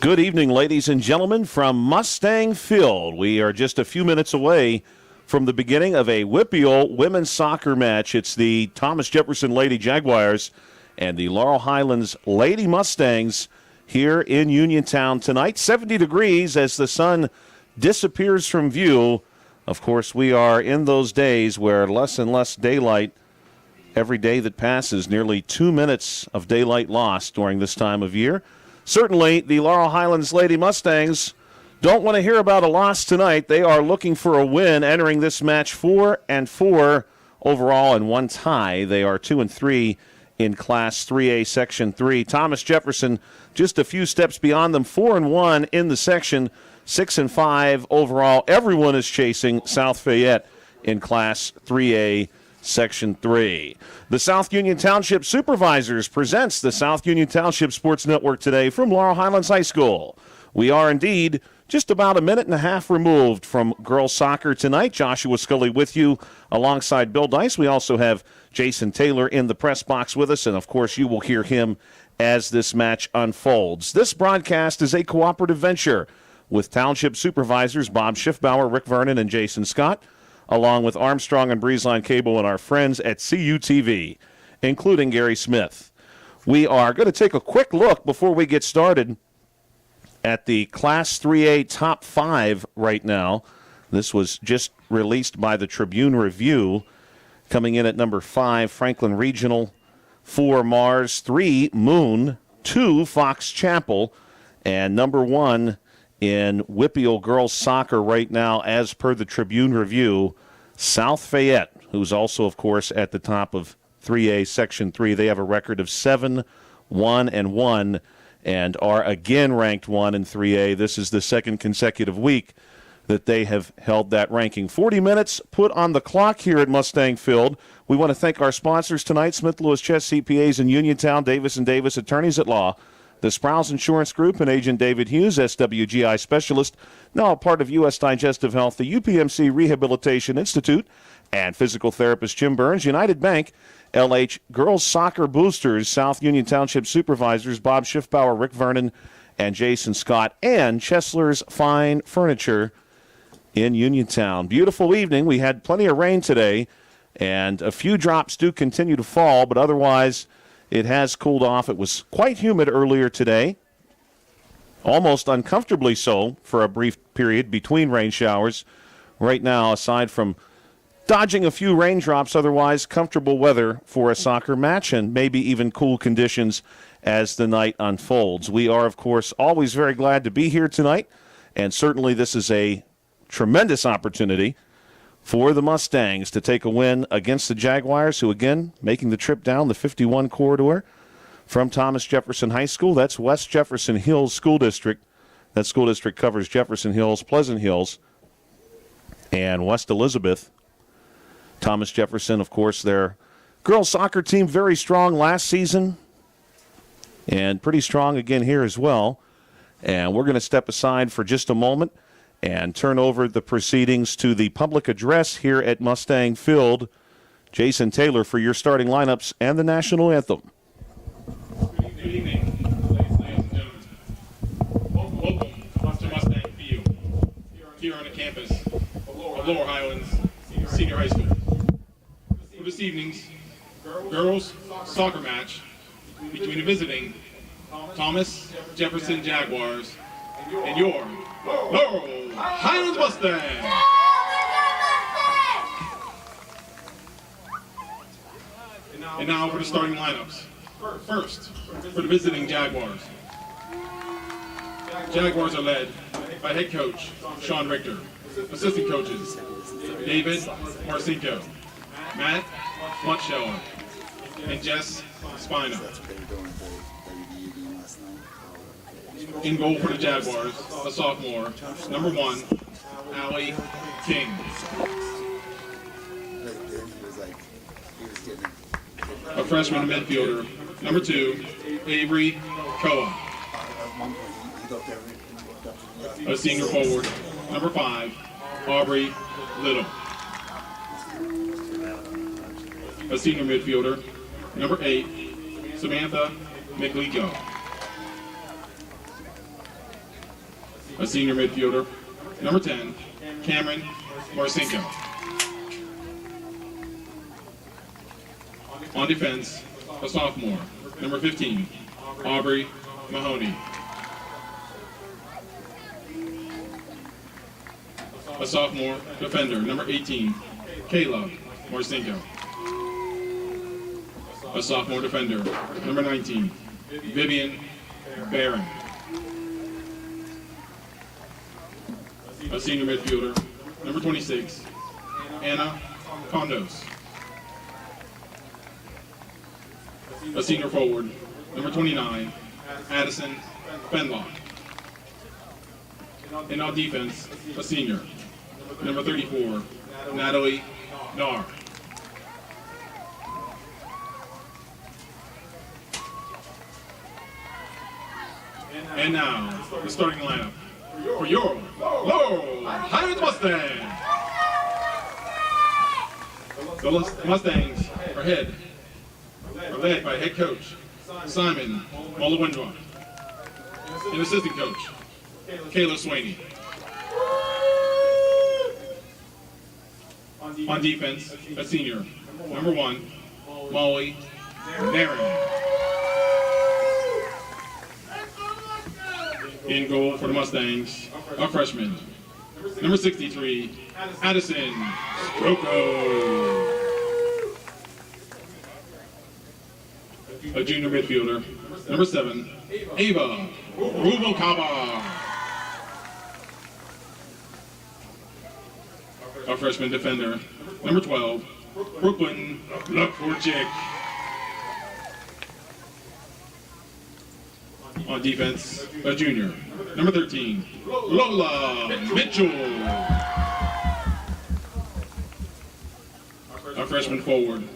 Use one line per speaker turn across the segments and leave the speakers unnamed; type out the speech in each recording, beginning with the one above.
Good evening, ladies and gentlemen, from Mustang Field. We are just a few minutes away from the beginning of a WPIAL women's soccer match. It's the Thomas Jefferson Lady Jaguars and the Laurel Highlands Lady Mustangs here in Uniontown tonight. 70 degrees as the sun disappears from view. Of course, we are in those days where less and less daylight every day that passes, nearly 2 minutes of daylight lost during this time of year. Certainly, the Laurel Highlands Lady Mustangs don't want to hear about a loss tonight. They are looking for a win, entering this match 4-4 overall and one tie. They are 2-3 in Class 3A Section 3. Thomas Jefferson just a few steps beyond them, 4-1 in the section, 6-5 overall. Everyone is chasing South Fayette in Class 3A Section 3. The South Union Township Supervisors presents the South Union Township Sports Network today from Laurel Highlands High School. We are indeed just about a minute and a half removed from girls soccer tonight. Joshua Scully with you alongside Bill Dice. We also have Jason Taylor in the press box with us, and of course you will hear him as this match unfolds. This broadcast is a cooperative venture with Township Supervisors Bob Schiffbauer, Rick Vernon, and Jason Scott, along with Armstrong and Breezeline Cable and our friends at CUTV, including Gary Smith. We are going to take a quick look before we get started at the Class 3A Top 5 right now. This was just released by the Tribune Review. Coming in at number 5, Franklin Regional, 4, Mars, 3, Moon, 2, Fox Chapel, and number 1 in WPIAL girls soccer right now, as per the Tribune Review, South Fayette, who's also, of course, at the top of 3A Section 3. They have a record of 7-1-1 and are again ranked 1 in 3A. This is the second consecutive week that they have held that ranking. 40 minutes put on the clock here at Mustang Field. We want to thank our sponsors tonight, Smith Lewis Chess CPAs in Uniontown, Davis & Davis Attorneys at Law, the Sprouse Insurance Group and Agent David Hughes, SWGI Specialist, now a part of U.S. Digestive Health, the UPMC Rehabilitation Institute, and physical therapist Jim Burns, United Bank, LH Girls Soccer Boosters, South Union Township Supervisors Bob Schiffbauer, Rick Vernon, and Jason Scott, and Chesler's Fine Furniture in Uniontown. Beautiful evening. We had plenty of rain today, and a few drops do continue to fall, but otherwise it has cooled off. It was quite humid earlier today, almost uncomfortably so for a brief period between rain showers. Right now, aside from dodging a few raindrops, otherwise comfortable weather for a soccer match and maybe even cool conditions as the night unfolds. We are, of course, always very glad to be here tonight, and certainly this is a tremendous opportunity for the Mustangs to take a win against the Jaguars, who, again, making the trip down the 51 corridor from Thomas Jefferson High School. That's West Jefferson Hills School District. That school district covers Jefferson Hills, Pleasant Hills, and West Elizabeth. Thomas Jefferson, of course, their girls soccer team, very strong last season and pretty strong again here as well. And we're going to step aside for just a moment and turn over the proceedings to the public address here at Mustang Field. Jason Taylor for your starting lineups and the national anthem.
Good evening, ladies and gentlemen. Welcome to Mustang Field, here on the campus of Laurel Highlands Senior High School. For this evening's girls soccer match between the visiting Thomas Jefferson Jaguars and your Laurel Highlands Mustangs. And now for the starting lineups. First, for the visiting Jaguars. Jaguars are led by head coach Sean Richter, assistant coaches David Marcinko, Matt Muntscheller, and Jess Spina. In goal for the Jaguars, a sophomore, number 1, Allie King. A freshman midfielder, number 2, Avery Koa. A senior forward, number 5, Aubrey Little. A senior midfielder, number 8, Samantha McLeco. a senior midfielder. Number 10, Cameron Marcinko. On defense, a sophomore. Number 15, Aubrey Mahoney. A sophomore defender. Number 18, Kayla Marcinko. A sophomore defender. Number 19, Vivian Barron. A senior midfielder. Number 26, Anna Condos. A senior forward. Number 29, Addison Fenlock. And on defense, a senior. Number 34, Natalie Nahr. And now, the starting lineup for your Laurel Highlands Mustangs. The Mustangs are led by head coach Simon Mulawindra and assistant coach Kayla Swaney. On defense, a senior, number 1, Molly Nairn. In goal for the Mustangs, a freshman, number 63, Addison Stroko. A junior midfielder, number 7, Ava Rubalcaba. A freshman defender, number 12, Brooklyn Lakurchik. On defense, a junior, number 13, Lola Mitchell. A freshman forward,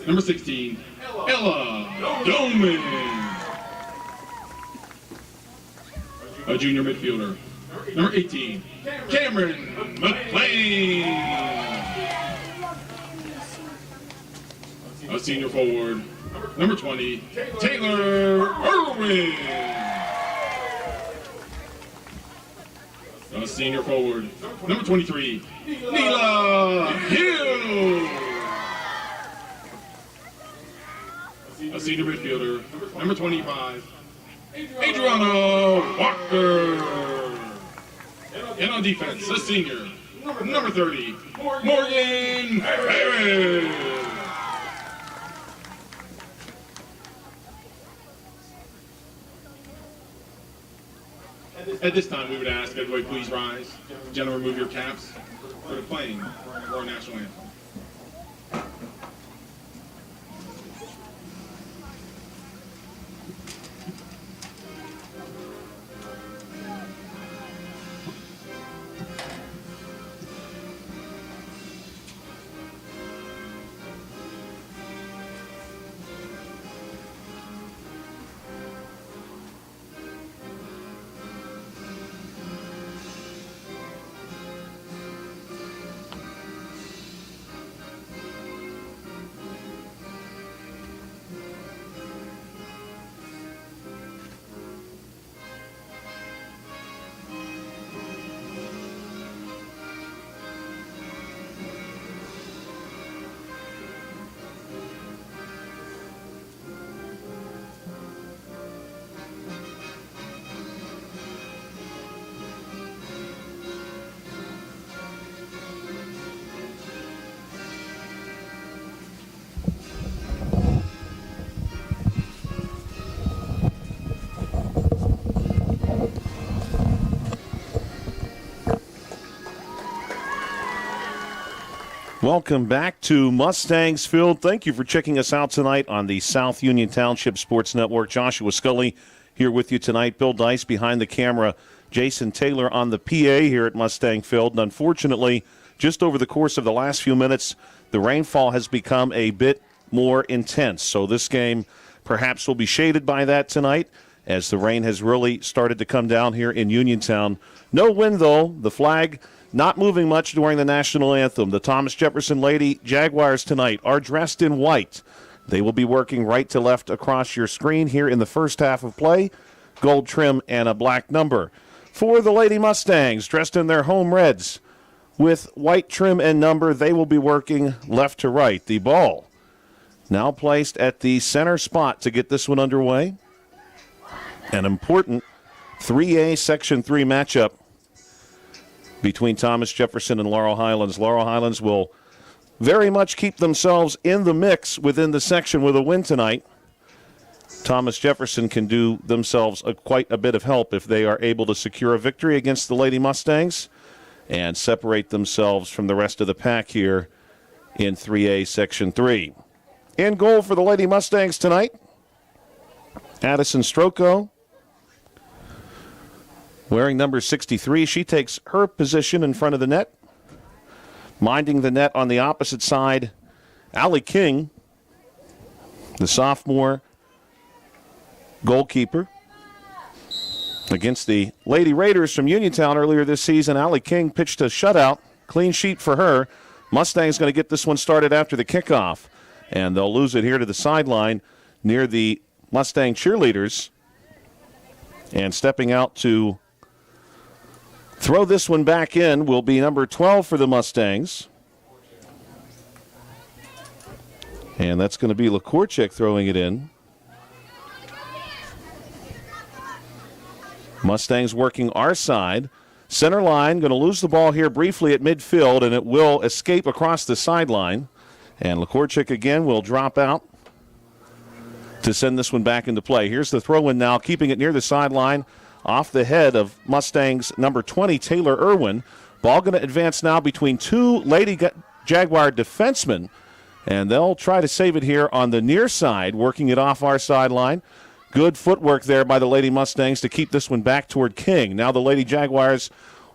number 16, Ella Doman. A junior midfielder, number 18, Cameron McLean. A senior forward, number 20, Taylor Irwin. A senior forward, number 23, Neela Hill. A senior midfielder, number 25, Adriana Walker. And on defense, a senior, number 30, Morgan Harris. At this time, we would ask everybody please rise. Gentlemen, remove your caps for the playing of our national anthem.
Welcome back to Mustangs Field. Thank you for checking us out tonight on the South Union Township Sports Network. Joshua Scully here with you tonight. Bill Dice behind the camera. Jason Taylor on the PA here at Mustang Field. And unfortunately, just over the course of the last few minutes, the rainfall has become a bit more intense. So this game perhaps will be shaded by that tonight as the rain has really started to come down here in Uniontown. No wind, though. The flag not moving much during the national anthem. The Thomas Jefferson Lady Jaguars tonight are dressed in white. They will be working right to left across your screen here in the first half of play. Gold trim and a black number. for the Lady Mustangs, dressed in their home reds with white trim and number. They will be working left to right. The ball now placed at the center spot to get this one underway. An important 3A Section 3 matchup between Thomas Jefferson and Laurel Highlands. Laurel Highlands will very much keep themselves in the mix within the section with a win tonight. Thomas Jefferson can do themselves quite a bit of help if they are able to secure a victory against the Lady Mustangs and separate themselves from the rest of the pack here in 3A Section 3. In goal for the Lady Mustangs tonight, Addison Stroko, wearing number 63. She takes her position in front of the net. Minding the net on the opposite side, Allie King, the sophomore goalkeeper. Against the Lady Raiders from Uniontown earlier this season, Allie King pitched a shutout. Clean sheet for her. Mustang's going to get this one started after the kickoff. And they'll lose it here to the sideline near the Mustang cheerleaders. And stepping out to throw this one back in will be number 12 for the Mustangs. And that's going to be Lakorchik throwing it in. Mustangs working our side. Center line going to lose the ball here briefly at midfield, and it will escape across the sideline. And Lakorchik again will drop out to send this one back into play. Here's the throw in now, keeping it near the sideline off the head of Mustangs number 20, Taylor Irwin. Ball going to advance now between two Lady Jaguar defensemen, and they'll try to save it here on the near side, working it off our sideline. Good footwork there by the Lady Mustangs to keep this one back toward King. Now the Lady Jaguars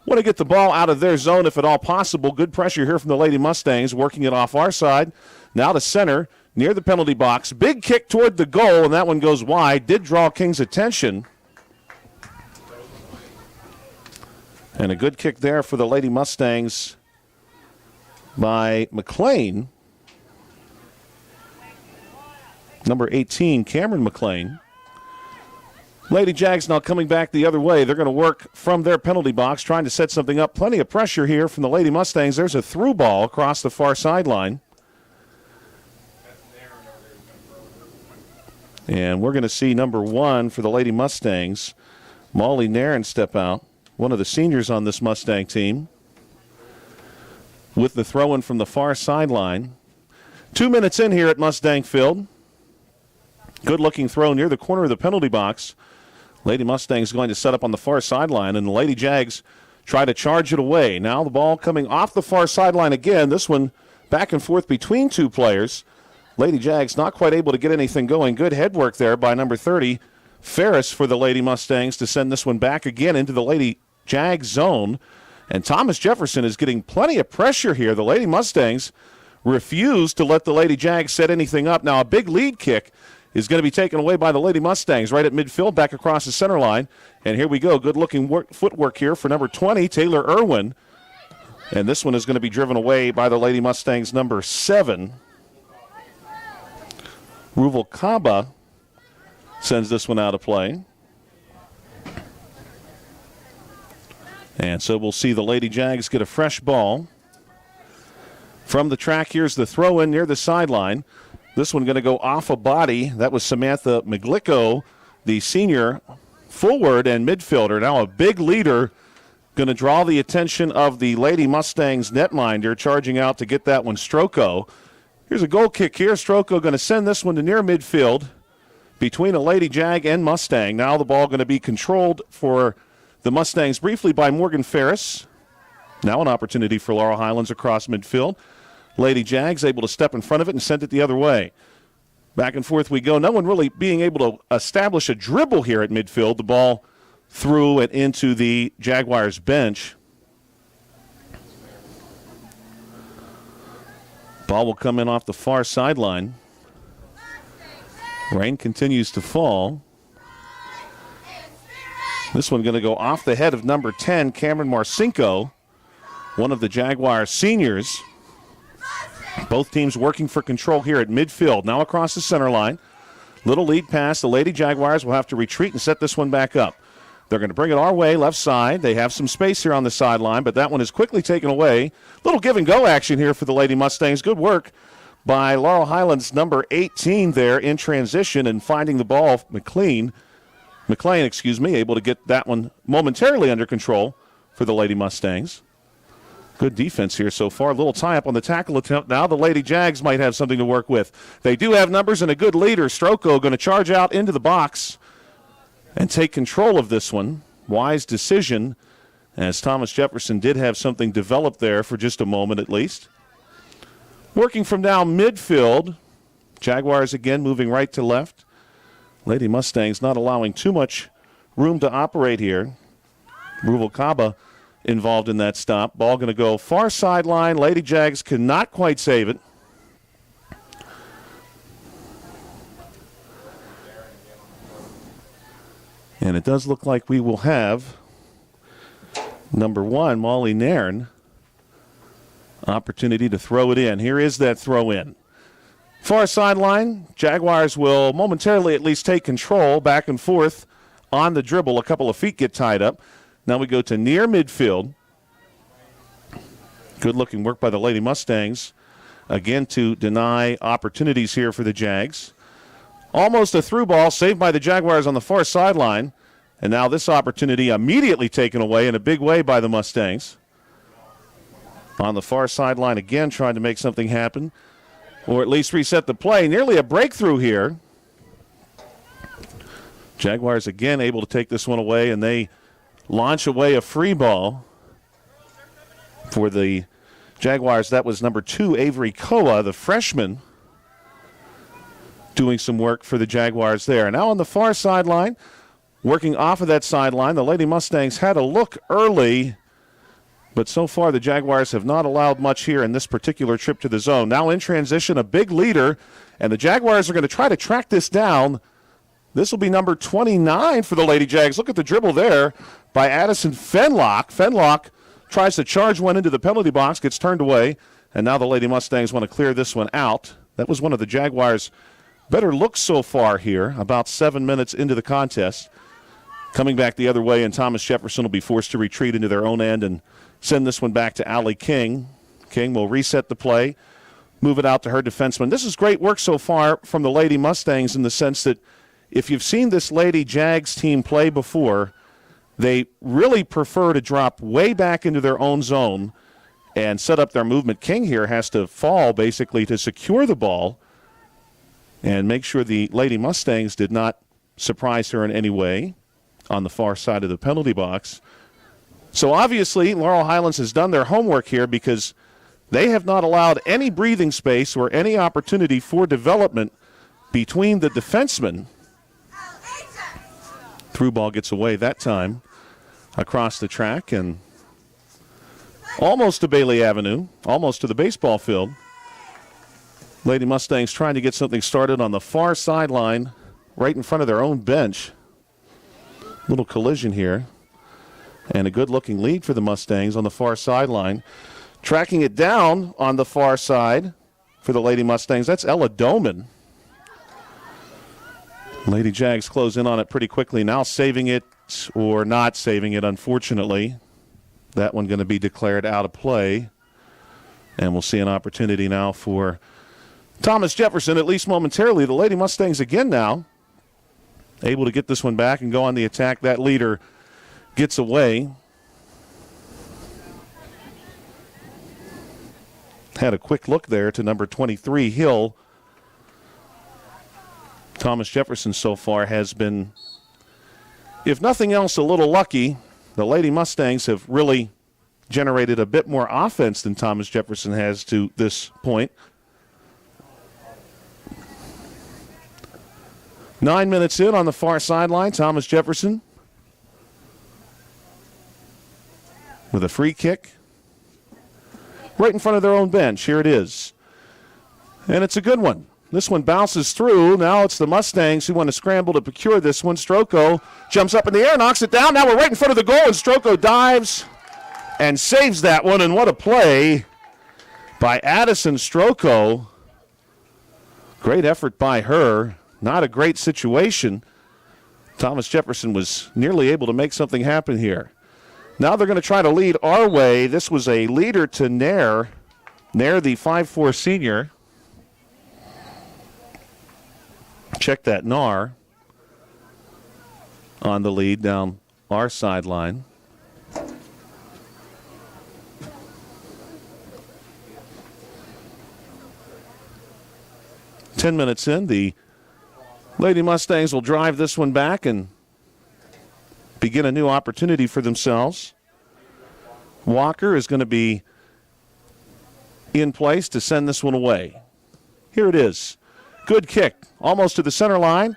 want to get the ball out of their zone if at all possible. Good pressure here from the Lady Mustangs, working it off our side. Now to center, near the penalty box. Big kick toward the goal, and that one goes wide. Did draw King's attention. And a good kick there for the Lady Mustangs by McLean. Number 18, Cameron McLean. Lady Jags now coming back the other way. They're going to work from their penalty box, trying to set something up. Plenty of pressure here from the Lady Mustangs. There's a through ball across the far sideline. And we're going to see number 1 for the Lady Mustangs, Molly Nairn, step out, one of the seniors on this Mustang team, with the throw-in from the far sideline. 2 minutes in here at Mustang Field. Good-looking throw near the corner of the penalty box. Lady Mustangs going to set up on the far sideline, and the Lady Jags try to charge it away. Now the ball coming off the far sideline again. This one back and forth between two players. Lady Jags not quite able to get anything going. Good head work there by number 30, Ferris, for the Lady Mustangs to send this one back again into the Lady Jags zone. And Thomas Jefferson is getting plenty of pressure here. The Lady Mustangs refuse to let the Lady Jags set anything up. Now a big lead kick is going to be taken away by the Lady Mustangs right at midfield, back across the center line. And here we go. Good-looking footwork here for number 20, Taylor Irwin. And this one is going to be driven away by the Lady Mustangs number 7. Ruvalcaba sends this one out of play. And so we'll see the Lady Jags get a fresh ball. From the track, here's the throw-in near the sideline. This one going to go off a body. That was Samantha Maglico, the senior forward and midfielder. Now a big leader going to draw the attention of the Lady Mustangs netminder, charging out to get that one, Stroko. Here's a goal kick here. Stroko going to send this one to near midfield between a Lady Jag and Mustang. Now the ball going to be controlled for the Mustangs briefly by Morgan Ferris. Now an opportunity for Laurel Highlands across midfield. Lady Jags able to step in front of it and send it the other way. Back and forth we go. No one really being able to establish a dribble here at midfield. The ball through and into the Jaguars bench. Ball will come in off the far sideline. Rain continues to fall. This one going to go off the head of number 10, Cameron Marcinko, one of the Jaguar seniors. Both teams working for control here at midfield. Now across the center line. Little lead pass. The Lady Jaguars will have to retreat and set this one back up. They're going to bring it our way, left side. They have some space here on the sideline, but that one is quickly taken away. Little give-and-go action here for the Lady Mustangs. Good work by Laurel Highlands, number 18 there in transition and finding the ball. McLean, able to get that one momentarily under control for the Lady Mustangs. Good defense here so far. A little tie-up on the tackle attempt. Now the Lady Jags might have something to work with. They do have numbers and a good leader. Stroko going to charge out into the box and take control of this one. Wise decision, as Thomas Jefferson did have something developed there for just a moment at least. Working from down midfield. Jaguars again moving right to left. Lady Mustangs not allowing too much room to operate here. Ruvalcaba involved in that stop. Ball going to go far sideline. Lady Jags cannot quite save it. And it does look like we will have number 1, Molly Nairn, opportunity to throw it in. Here is that throw in. Far sideline, Jaguars will momentarily at least take control back and forth on the dribble. A couple of feet get tied up. Now we go to near midfield. Good looking work by the Lady Mustangs. Again to deny opportunities here for the Jags. Almost a through ball saved by the Jaguars on the far sideline. And now this opportunity immediately taken away in a big way by the Mustangs. On the far sideline again trying to make something happen. Or at least reset the play. Nearly a breakthrough here. Jaguars again able to take this one away, and they launch away a free ball for the Jaguars. That was number 2, Avery Koa, the freshman, doing some work for the Jaguars there. Now on the far sideline, working off of that sideline, the Lady Mustangs had a look early, but so far the Jaguars have not allowed much here in this particular trip to the zone. Now in transition, a big leader, and the Jaguars are going to try to track this down. This will be number 29 for the Lady Jags. Look at the dribble there by Addison Fenlock. Fenlock tries to charge one into the penalty box, gets turned away, and now the Lady Mustangs want to clear this one out. That was one of the Jaguars' better looks so far here, about 7 minutes into the contest. Coming back the other way, and Thomas Jefferson will be forced to retreat into their own end and send this one back to Allie King. King will reset the play, move it out to her defenseman. This is great work so far from the Lady Mustangs in the sense that if you've seen this Lady Jags team play before, they really prefer to drop way back into their own zone and set up their movement. King here has to fall basically to secure the ball and make sure the Lady Mustangs did not surprise her in any way on the far side of the penalty box. So obviously Laurel Highlands has done their homework here because they have not allowed any breathing space or any opportunity for development between the defensemen. Through ball gets away that time across the track and almost to Bailey Avenue, almost to the baseball field. Lady Mustangs trying to get something started on the far sideline right in front of their own bench. Little collision here. And a good-looking lead for the Mustangs on the far sideline. Tracking it down on the far side for the Lady Mustangs, that's Ella Doman. Lady Jags close in on it pretty quickly. Now saving it or not saving it, unfortunately. That one going to be declared out of play. And we'll see an opportunity now for Thomas Jefferson, at least momentarily. The Lady Mustangs again now able to get this one back and go on the attack. That leader gets away. Had a quick look there to number 23, Hill. Thomas Jefferson so far has been, if nothing else, a little lucky. The Lady Mustangs have really generated a bit more offense than Thomas Jefferson has to this point. 9 minutes in on the far sideline, Thomas Jefferson with a free kick right in front of their own bench. Here it is. And it's a good one. This one bounces through. Now it's the Mustangs who want to scramble to procure this one. Stroko jumps up in the air, knocks it down. Now we're right in front of the goal, and Stroko dives and saves that one. And what a play by Addison Stroko. Great effort by her. Not a great situation Thomas Jefferson was nearly able to make something happen here. Now they're going to try to lead our way. This was a leader to Nair. Nair, the 5'4 senior. Check that Nar on the lead down our sideline. Ten minutes in, the Lady Mustangs will drive this one back and begin a new opportunity for themselves. Walker is going to be in place to send this one away. Here it is. Good kick, almost to the center line,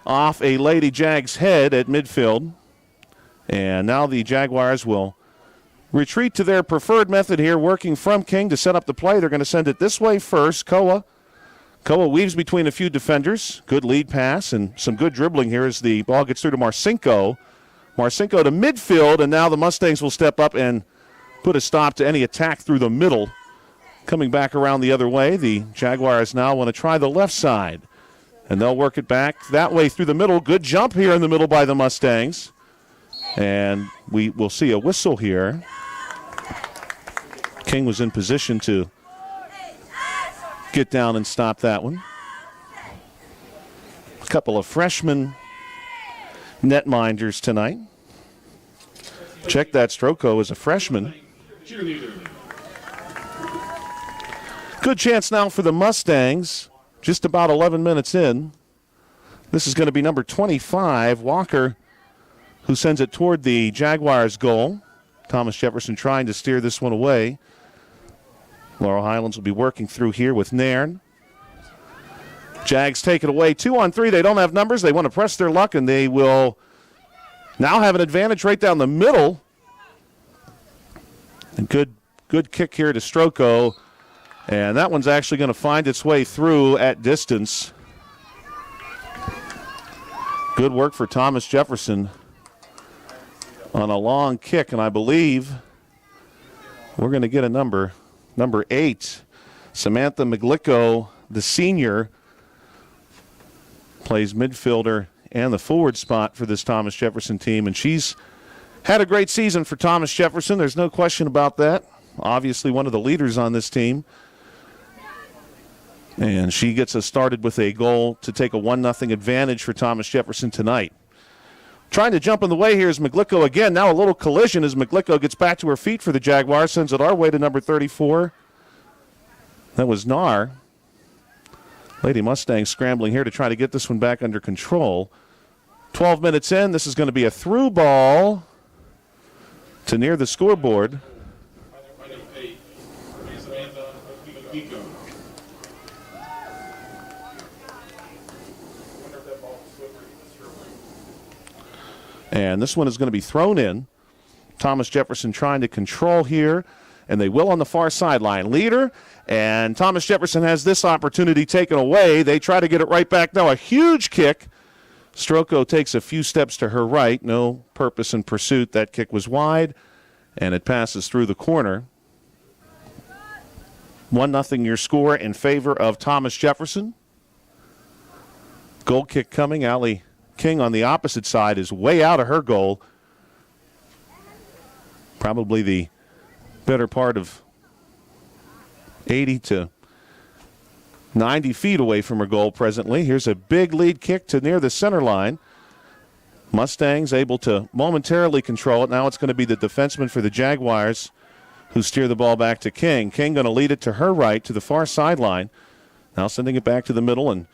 off a Lady Jags head at midfield. And now the Jaguars will retreat to their preferred method here, working from King to set up the play. They're going to send it this way first. Koa weaves between a few defenders. Good lead pass and some good dribbling here as the ball gets through to Marcinko. Marcinko to midfield, and now the Mustangs will step up and put a stop to any attack through the middle. Coming back around the other way, the Jaguars now want to try the left side, and they'll work it back that way through the middle. Good jump here in the middle by the Mustangs, and we will see a whistle here. King was in position to get down and stop that one. A couple of freshmen netminders tonight. Check that, Stroko is a freshman. Good chance now for the Mustangs. Just about 11 minutes in. This is going to be number 25, Walker, who sends it toward the Jaguars' goal. Thomas Jefferson trying to steer this one away. Laurel Highlands will be working through here with Nairn. Jags take it away. 2-on-3. They don't have numbers. They want to press their luck, and they will now have an advantage right down the middle. And good kick here to Stroko. And that one's actually going to find its way through at distance. Good work for Thomas Jefferson on a long kick, and I believe we're going to get a number 8. Samantha McGlicko, the senior, plays midfielder and the forward spot for this Thomas Jefferson team, and she's had a great season for Thomas Jefferson. There's no question about that. Obviously one of the leaders on this team. And she gets us started with a goal to take a 1-0 advantage for Thomas Jefferson tonight. Trying to jump in the way here is McGlicko again. Now a little collision as McGlicko gets back to her feet for the Jaguars. Sends it our way to number 34. That was Nar. Lady Mustangs scrambling here to try to get this one back under control. 12 minutes in. This is going to be a through ball to near the scoreboard. And this one is going to be thrown in. Thomas Jefferson trying to control here, and they will on the far sideline. Leader, and Thomas Jefferson has this opportunity taken away. They try to get it right back. Now a huge kick. Stroko takes a few steps to her right. No purpose in pursuit. That kick was wide, and it passes through the corner. 1-0 your score in favor of Thomas Jefferson. Goal kick coming. Allie King on the opposite side is way out of her goal. Probably the better part of 80 to 90 feet away from her goal presently. Here's a big lead kick to near the center line. Mustangs able to momentarily control it. Now it's going to be the defenseman for the Jaguars who steer the ball back to King. King going to lead it to her right to the far sideline. Now sending it back to the middle and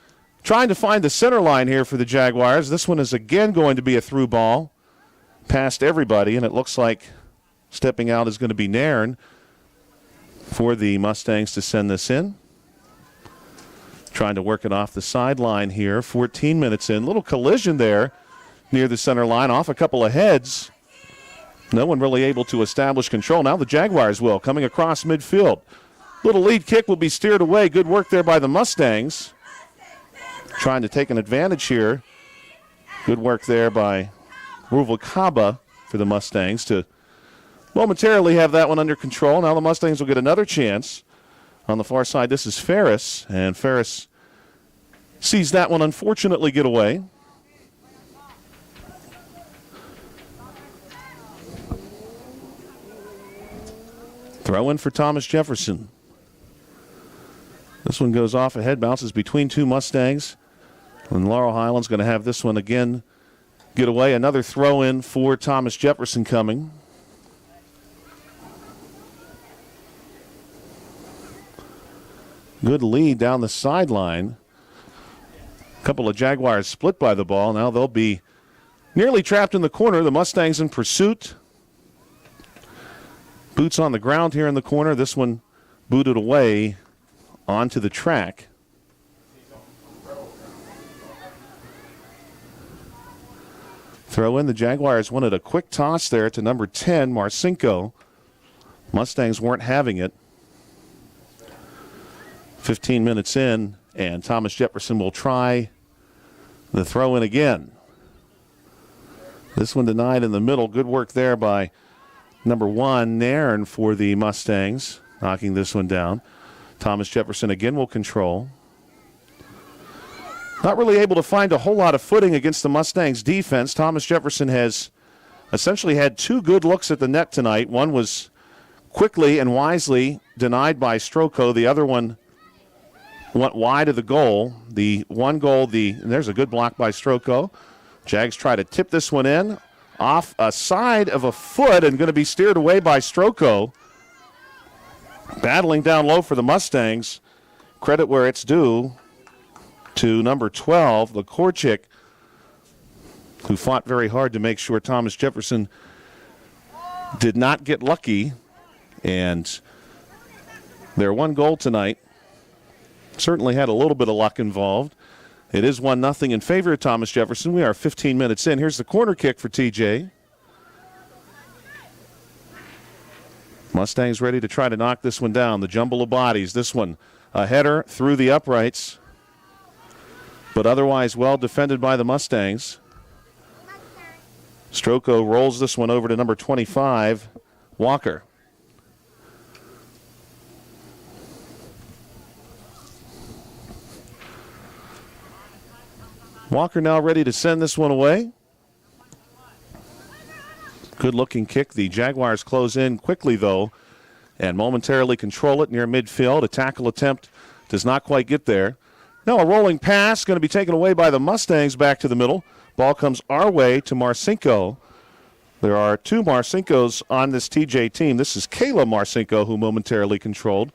trying to find the center line here for the Jaguars. This one is again going to be a through ball past everybody, and it looks like stepping out is going to be Nairn for the Mustangs to send this in. Trying to work it off the sideline here. 14 minutes in. Little collision there near the center line, off a couple of heads. No one really able to establish control. Now the Jaguars will, coming across midfield. Little lead kick will be steered away. Good work there by the Mustangs. Trying to take an advantage here. Good work there by Ruvalcaba for the Mustangs to momentarily have that one under control. Now the Mustangs will get another chance. On the far side, this is Ferris, and Ferris sees that one unfortunately get away. Throw in for Thomas Jefferson. This one goes off ahead, bounces between two Mustangs. And Laurel Highlands going to have this one again get away. Another throw in for Thomas Jefferson coming. Good lead down the sideline. A couple of Jaguars split by the ball. Now they'll be nearly trapped in the corner. The Mustangs in pursuit. Boots on the ground here in the corner. This one booted away onto the track. Throw in. The Jaguars wanted a quick toss there to number 10, Marcinko. Mustangs weren't having it. 15 minutes in, and Thomas Jefferson will try the throw in again. This one denied in the middle. Good work there by number 1, Nairn, for the Mustangs, knocking this one down. Thomas Jefferson again will control. Not really able to find a whole lot of footing against the Mustangs' defense. Thomas Jefferson has essentially had 2 good looks at the net tonight. One was quickly and wisely denied by Stroko. The other one went wide of the goal. The one goal, and there's a good block by Stroko. Jags try to tip this one in off a side of a foot and going to be steered away by Stroko. Battling down low for the Mustangs. Credit where it's due to number 12, Lakorchik, who fought very hard to make sure Thomas Jefferson did not get lucky. And their one goal tonight certainly had a little bit of luck involved. It is 1-0 in favor of Thomas Jefferson. We are 15 minutes in. Here's the corner kick for TJ. Mustangs ready to try to knock this one down. The jumble of bodies. This one, a header through the uprights, but otherwise well defended by the Mustangs. Stroko rolls this one over to number 25, Walker. Walker now ready to send this one away. Good looking kick. The Jaguars close in quickly, though, and momentarily control it near midfield. A tackle attempt does not quite get there. Now a rolling pass going to be taken away by the Mustangs back to the middle. Ball comes our way to Marcinko. There are 2 Marcinkos on this TJ team. This is Kayla Marcinko, who momentarily controlled.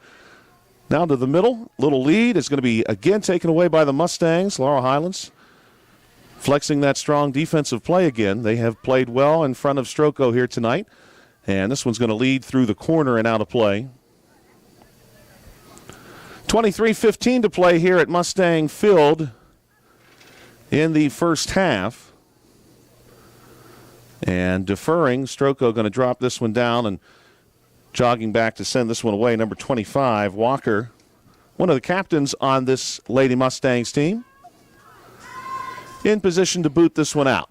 Now to the middle. Little lead is going to be again taken away by the Mustangs. Laurel Highlands flexing that strong defensive play again. They have played well in front of Stroko here tonight. And this one's going to lead through the corner and out of play. 23:15 to play here at Mustang Field in the first half. And deferring, Stroko going to drop this one down and jogging back to send this one away. Number 25, Walker, one of the captains on this Lady Mustangs team, in position to boot this one out.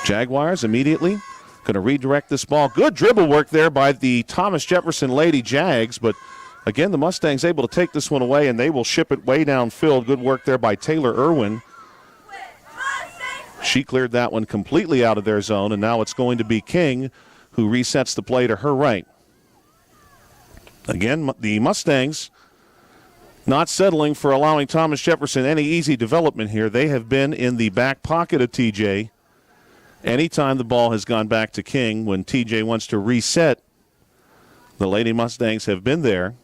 Jaguars immediately going to redirect this ball. Good dribble work there by the Thomas Jefferson Lady Jags, but again, the Mustangs able to take this one away, and they will ship it way downfield. Good work there by Taylor Irwin. She cleared that one completely out of their zone, and now it's going to be King who resets the play to her right. Again, the Mustangs not settling for allowing Thomas Jefferson any easy development here. They have been in the back pocket of TJ anytime the ball has gone back to King. When TJ wants to reset, the Lady Mustangs have been there.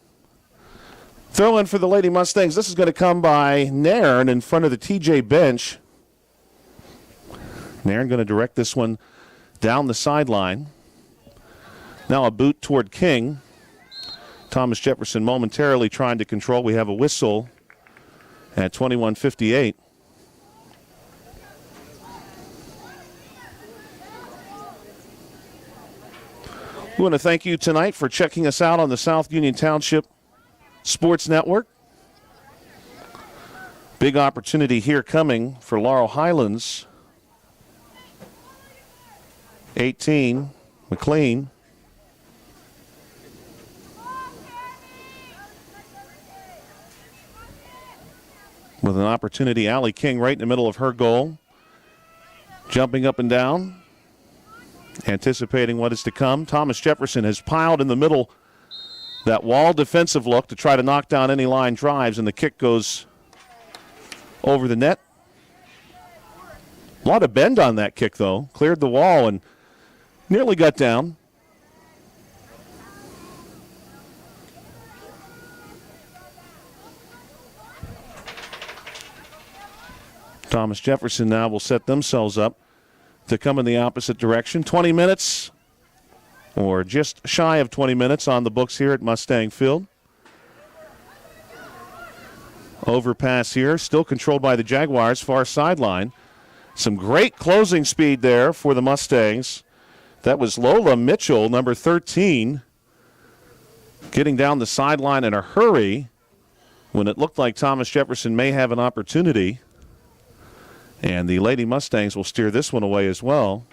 Throw in for the Lady Mustangs. This is going to come by Nairn in front of the TJ bench. Nairn going to direct this one down the sideline. Now a boot toward King. Thomas Jefferson momentarily trying to control. We have a whistle at 21:58. We want to thank you tonight for checking us out on the South Union Township Sports Network. Big opportunity here coming for Laurel Highlands. 18, McLean. With an opportunity, Allie King right in the middle of her goal. Jumping up and down. Anticipating what is to come, Thomas Jefferson has piled in the middle that wall defensive look to try to knock down any line drives, and the kick goes over the net. A lot of bend on that kick, though. Cleared the wall and nearly got down. Thomas Jefferson now will set themselves up to come in the opposite direction. 20 minutes, or just shy of 20 minutes on the books here at Mustang Field. Overpass here, still controlled by the Jaguars, far sideline. Some great closing speed there for the Mustangs. That was Lola Mitchell, number 13, getting down the sideline in a hurry when it looked like Thomas Jefferson may have an opportunity. And the Lady Mustangs will steer this one away as well.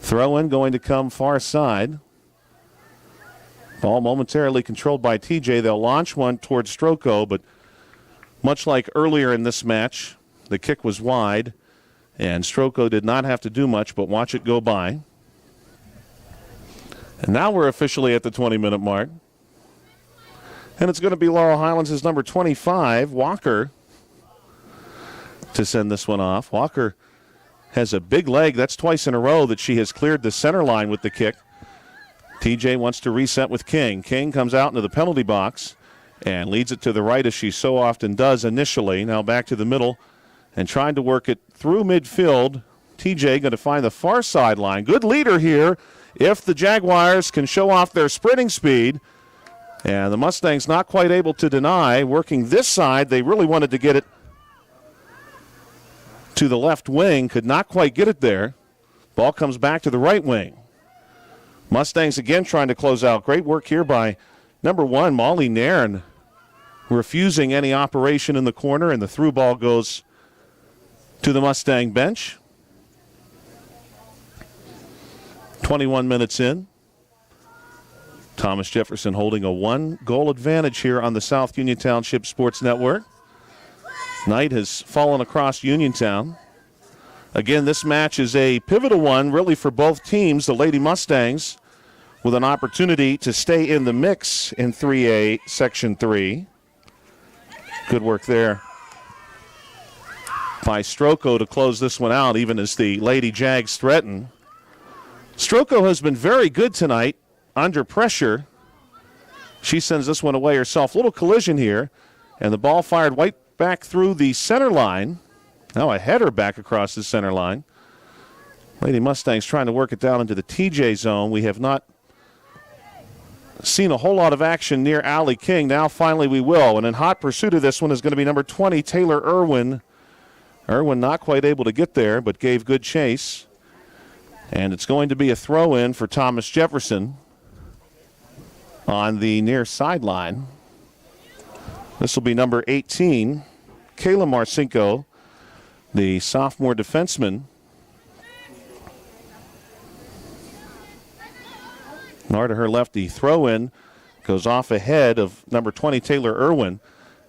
Throw in going to come far side. Ball momentarily controlled by TJ. They'll launch one towards Stroko, but much like earlier in this match, the kick was wide, and Stroko did not have to do much but watch it go by. And now we're officially at the 20-minute mark. And it's going to be Laurel Highlands' number 25, Walker, to send this one off. Walker has a big leg. That's twice in a row that she has cleared the center line with the kick. TJ wants to reset with King. King comes out into the penalty box and leads it to the right as she so often does initially. Now back to the middle and trying to work it through midfield. TJ going to find the far sideline. Good leader here if the Jaguars can show off their sprinting speed. And the Mustangs not quite able to deny. Working this side, they really wanted to get it to the left wing. Could not quite get it there. Ball comes back to the right wing. Mustangs again trying to close out. Great work here by number 1, Molly Nairn, refusing any operation in the corner, and the through ball goes to the Mustang bench. 21 minutes in. Thomas Jefferson holding a 1-goal advantage here on the South Union Township Sports Network. Knight has fallen across Uniontown. Again, this match is a pivotal one really for both teams. The Lady Mustangs with an opportunity to stay in the mix in 3A Section 3. Good work there by Stroko to close this one out, even as the Lady Jags threaten. Stroko has been very good tonight under pressure. She sends this one away herself. Little collision here, and the ball fired right back through the center line. Now a header back across the center line. Lady Mustangs trying to work it down into the TJ zone. We have not seen a whole lot of action near Allie King. Now finally we will. And in hot pursuit of this one is going to be number 20, Taylor Irwin. Irwin not quite able to get there, but gave good chase. And it's going to be a throw-in for Thomas Jefferson on the near sideline. This will be number 18, Kayla Marcinko, the sophomore defenseman. Nor to her left, the throw-in goes off ahead of number 20, Taylor Irwin.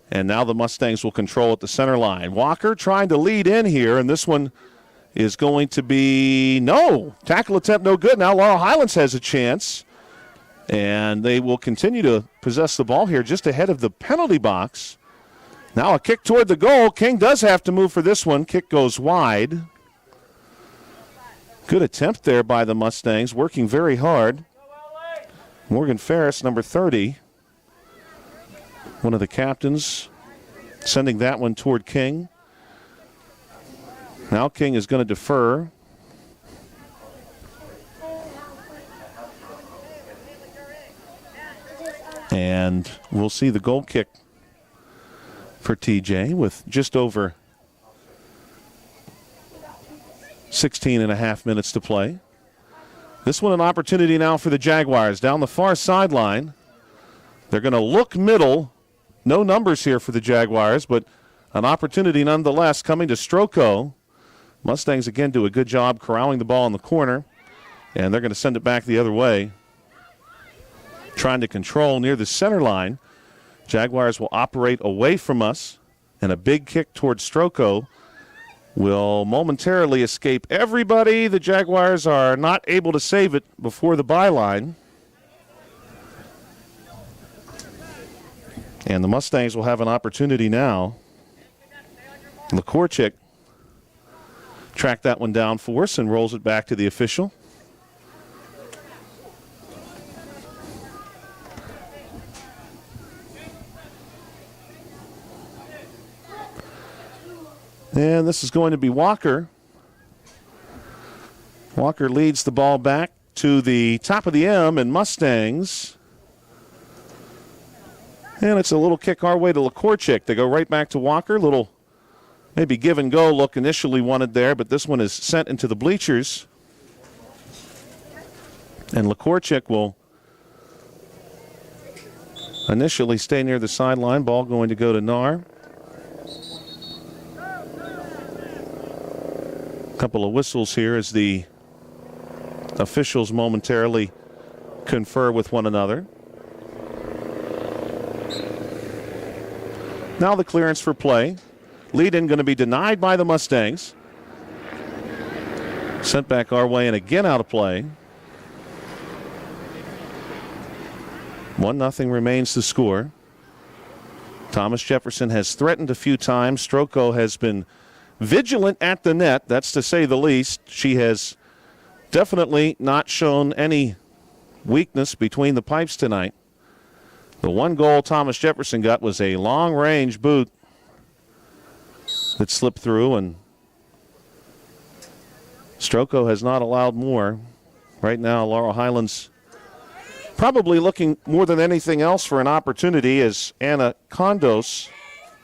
And now the Mustangs will control at the center line. Walker trying to lead in here, and this one is going to be no. Tackle attempt no good. Now Laurel Highlands has a chance. And they will continue to possess the ball here just ahead of the penalty box. Now a kick toward the goal. King does have to move for this one. Kick goes wide. Good attempt there by the Mustangs, working very hard. Morgan Ferris, number 30, one of the captains, sending that one toward King. Now King is going to defer. And we'll see the goal kick for TJ with just over 16 and a half minutes to play. This one an opportunity now for the Jaguars down the far sideline. They're going to look middle. No numbers here for the Jaguars, but an opportunity nonetheless coming to Stroko. Mustangs again do a good job corralling the ball in the corner, and they're going to send it back the other way. Trying to control near the center line. Jaguars will operate away from us, and a big kick towards Stroko will momentarily escape everybody. The Jaguars are not able to save it before the byline. And the Mustangs will have an opportunity now. Lakorchik tracked that one down for us and rolls it back to the official. And this is going to be Walker. Walker leads the ball back to the top of the M, and Mustangs. And it's a little kick our way to Lakorchik. They go right back to Walker. Little maybe give and go look initially wanted there, but this one is sent into the bleachers. And Lakorchik will initially stay near the sideline. Ball going to go to Nar. Couple of whistles here as the officials momentarily confer with one another. Now the clearance for play. Lead-in going to be denied by the Mustangs. Sent back our way and again out of play. 1-0 remains the score. Thomas Jefferson has threatened a few times. Stroko has been vigilant at the net, that's to say the least. She has definitely not shown any weakness between the pipes tonight. The one goal Thomas Jefferson got was a long-range boot that slipped through, and Stroko has not allowed more. Right now, Laurel Highlands probably looking more than anything else for an opportunity as Anna Condos,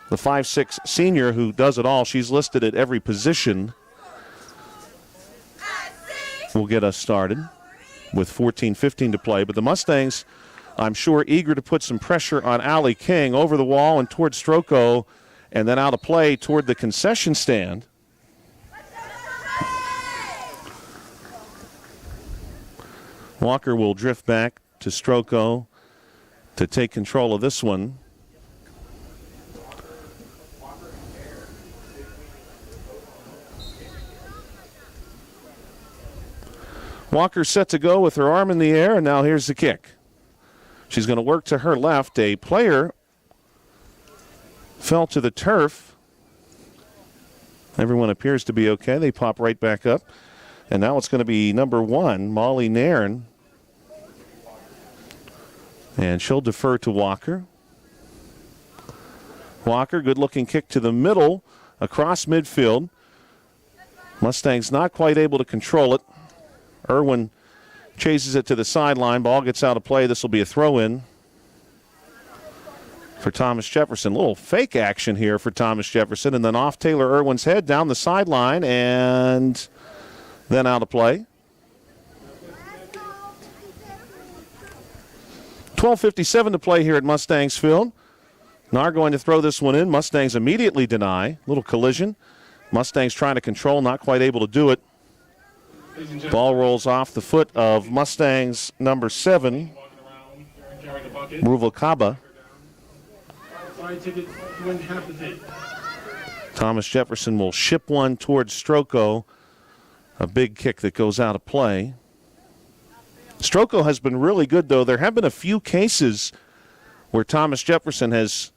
the 5'6" senior who does it all. She's listed at every position. Will get us started with 14:15 to play. But the Mustangs, I'm sure, eager to put some pressure on Allie King over the wall and toward Stroko, and then out of play toward the concession stand. Walker will drift back to Stroko to take control of this one. Walker set to go with her arm in the air, and now here's the kick. She's going to work to her left. A player fell to the turf. Everyone appears to be okay. They pop right back up. And now it's going to be number 1, Molly Nairn. And she'll defer to Walker. Walker, good-looking kick to the middle, across midfield. Mustangs not quite able to control it. Irwin chases it to the sideline. Ball gets out of play. This will be a throw-in for Thomas Jefferson. A little fake action here for Thomas Jefferson, and then off Taylor Irwin's head down the sideline and then out of play. 12:57 to play here at Mustangs Field. Nar going to throw this one in. Mustangs immediately deny. Little collision. Mustangs trying to control, not quite able to do it. Ball rolls off the foot of Mustangs number 7, Ruvalcaba. Thomas Jefferson will ship one towards Stroko. A big kick that goes out of play. Stroko has been really good, though. There have been a few cases where Thomas Jefferson has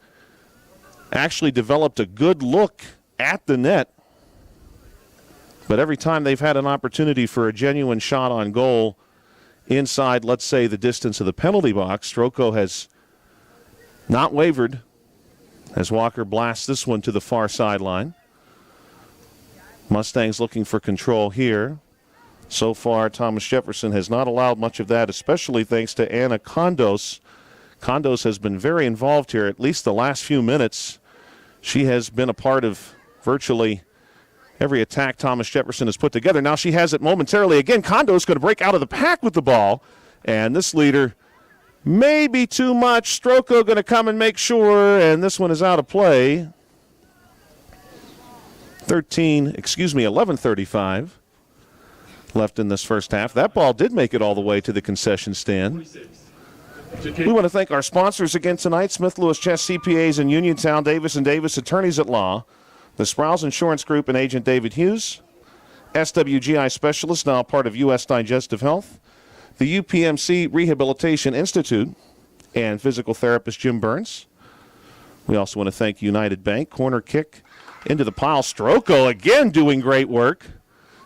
actually developed a good look at the net. But every time they've had an opportunity for a genuine shot on goal inside, let's say, the distance of the penalty box, Stroko has not wavered as Walker blasts this one to the far sideline. Mustangs looking for control here. So far, Thomas Jefferson has not allowed much of that, especially thanks to Anna Condos. Condos has been very involved here, at least the last few minutes. She has been a part of virtually every attack Thomas Jefferson has put together. Now she has it momentarily again. Condo's going to break out of the pack with the ball. And this leader may be too much. Stroko going to come and make sure. And this one is out of play. 11:35 left in this first half. That ball did make it all the way to the concession stand. We want to thank our sponsors again tonight, Smith Lewis Chess CPAs in Uniontown, Davis & Davis Attorneys at Law, The Sprouse Insurance Group and agent David Hughes. SWGI Specialist, now part of U.S. Digestive Health. The UPMC Rehabilitation Institute and physical therapist Jim Burns. We also want to thank United Bank. Corner kick into the pile. Stroko again doing great work.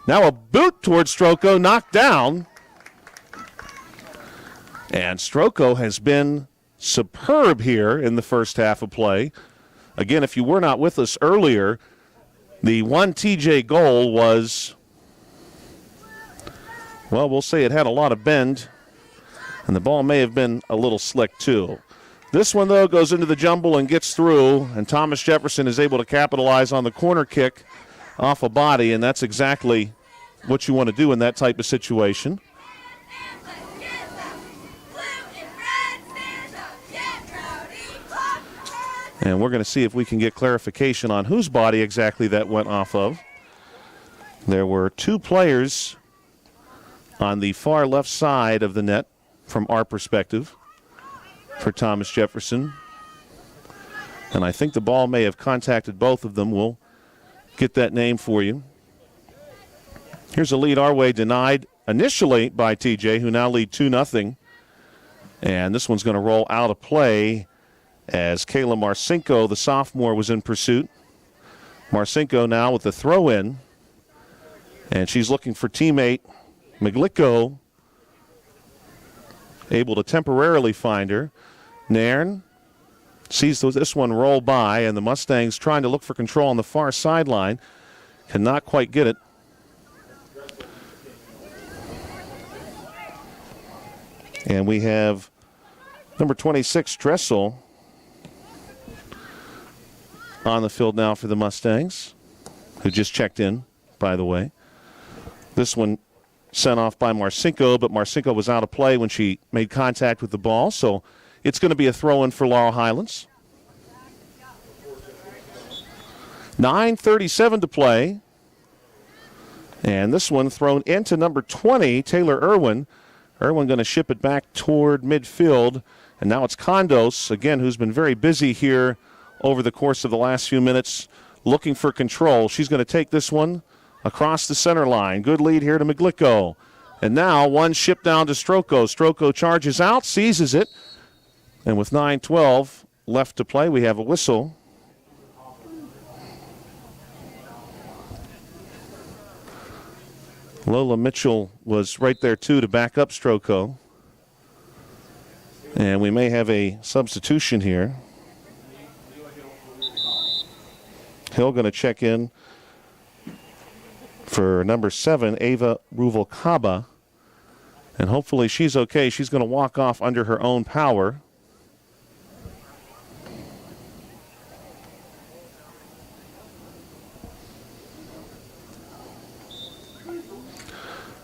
Now a boot towards Stroko, knocked down. And Stroko has been superb here in the first half of play. Again, if you were not with us earlier, the one TJ goal was, well, we'll say it had a lot of bend, and the ball may have been a little slick too. This one, though, goes into the jumble and gets through, and Thomas Jefferson is able to capitalize on the corner kick off a body, and that's exactly what you want to do in that type of situation. And we're going to see if we can get clarification on whose body exactly that went off of. There were two players on the far left side of the net from our perspective for Thomas Jefferson. And I think the ball may have contacted both of them. We'll get that name for you. Here's a lead our way, denied initially by TJ, who now lead 2-0. And this one's going to roll out of play as Kayla Marcinko, the sophomore, was in pursuit. Marcinko now with the throw-in. And she's looking for teammate Miglicko, able to temporarily find her. Nairn sees this one roll by, and the Mustangs trying to look for control on the far sideline. Cannot quite get it. And we have number 26, Dressel, on the field now for the Mustangs, who just checked in, by the way. This one sent off by Marcinko, but Marcinko was out of play when she made contact with the ball, so it's going to be a throw-in for Laurel Highlands. 9:37 to play. And this one thrown into number 20, Taylor Irwin. Irwin going to ship it back toward midfield. And now it's Condos, again, who's been very busy here over the course of the last few minutes, looking for control. She's going to take this one across the center line. Good lead here to Miglicko. And now one shipped down to Stroko. Stroko charges out, seizes it. And with 9:12 left to play, we have a whistle. Lola Mitchell was right there, too, to back up Stroko. And we may have a substitution here. Hill going to check in for number 7, Ava Ruvalcaba. And hopefully she's okay. She's going to walk off under her own power.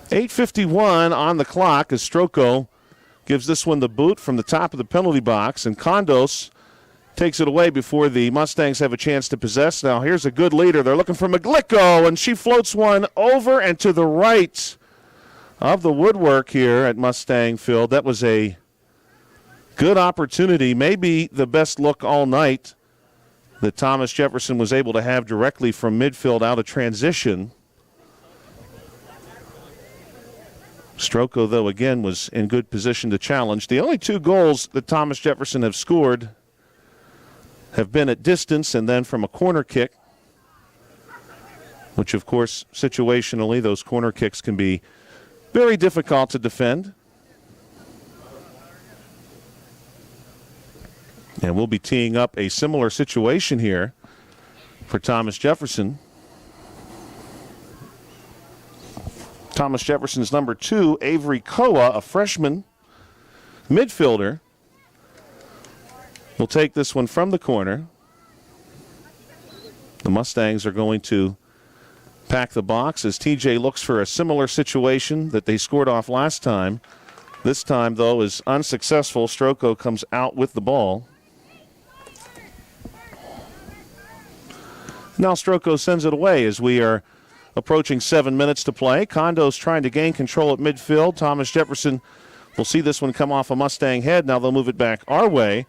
.8:51 on the clock as Stroko gives this one the boot from the top of the penalty box, and Condos takes it away before the Mustangs have a chance to possess. Now here's a good leader. They're looking for Miglicko, and she floats one over and to the right of the woodwork here at Mustang Field. That was a good opportunity, maybe the best look all night that Thomas Jefferson was able to have directly from midfield out of transition. Stroko, though, again, was in good position to challenge. The only two goals that Thomas Jefferson have scored have been at distance and then from a corner kick, which, of course, situationally, those corner kicks can be very difficult to defend. And we'll be teeing up a similar situation here for Thomas Jefferson. Thomas Jefferson's number 2, Avery Koa, a freshman midfielder, will take this one from the corner. The Mustangs are going to pack the box as TJ looks for a similar situation that they scored off last time. This time, though, is unsuccessful. Stroko comes out with the ball. Now Stroko sends it away as we are approaching 7 minutes to play. Condos trying to gain control at midfield. Thomas Jefferson will see this one come off a Mustang head. Now they'll move it back our way.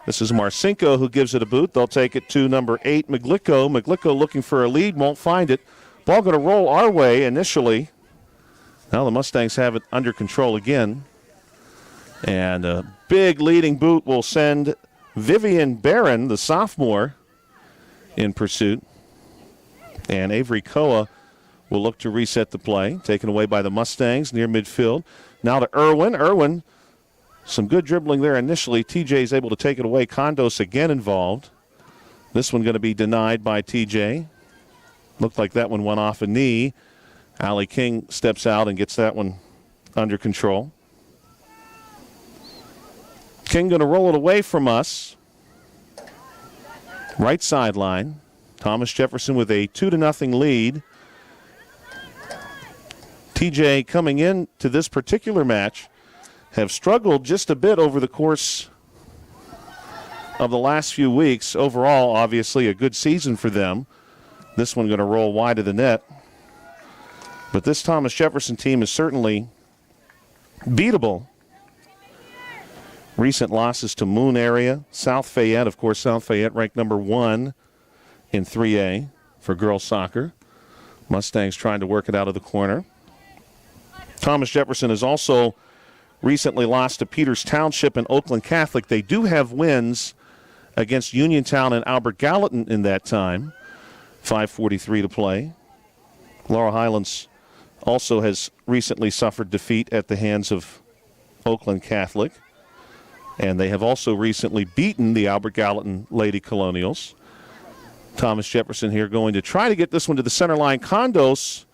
This is Marcinko who gives it a boot. They'll take it to number 8, Maglicko. Maglicko looking for a lead, won't find it. Ball going to roll our way initially. Now the Mustangs have it under control again. And a big leading boot will send Vivian Barron, the sophomore, in pursuit. And Avery Koa will look to reset the play. Taken away by the Mustangs near midfield. Now to Irwin. Irwin, some good dribbling there initially. TJ is able to take it away. Condos again involved. This one going to be denied by TJ. Looked like that one went off a knee. Allie King steps out and gets that one under control. King going to roll it away from us. Right sideline. Thomas Jefferson with a 2-0 lead. TJ coming in to this particular match have struggled just a bit over the course of the last few weeks. Overall, obviously, a good season for them. This one going to roll wide of the net. But this Thomas Jefferson team is certainly beatable. Recent losses to Moon area. South Fayette, of course, South Fayette ranked number 1 in 3A for girls soccer. Mustangs trying to work it out of the corner. Thomas Jefferson has also recently lost to Peters Township and Oakland Catholic. They do have wins against Uniontown and Albert Gallatin in that time. 5:43 to play. Laurel Highlands also has recently suffered defeat at the hands of Oakland Catholic. And they have also recently beaten the Albert Gallatin Lady Colonials. Thomas Jefferson here going to try to get this one to the center line. Condos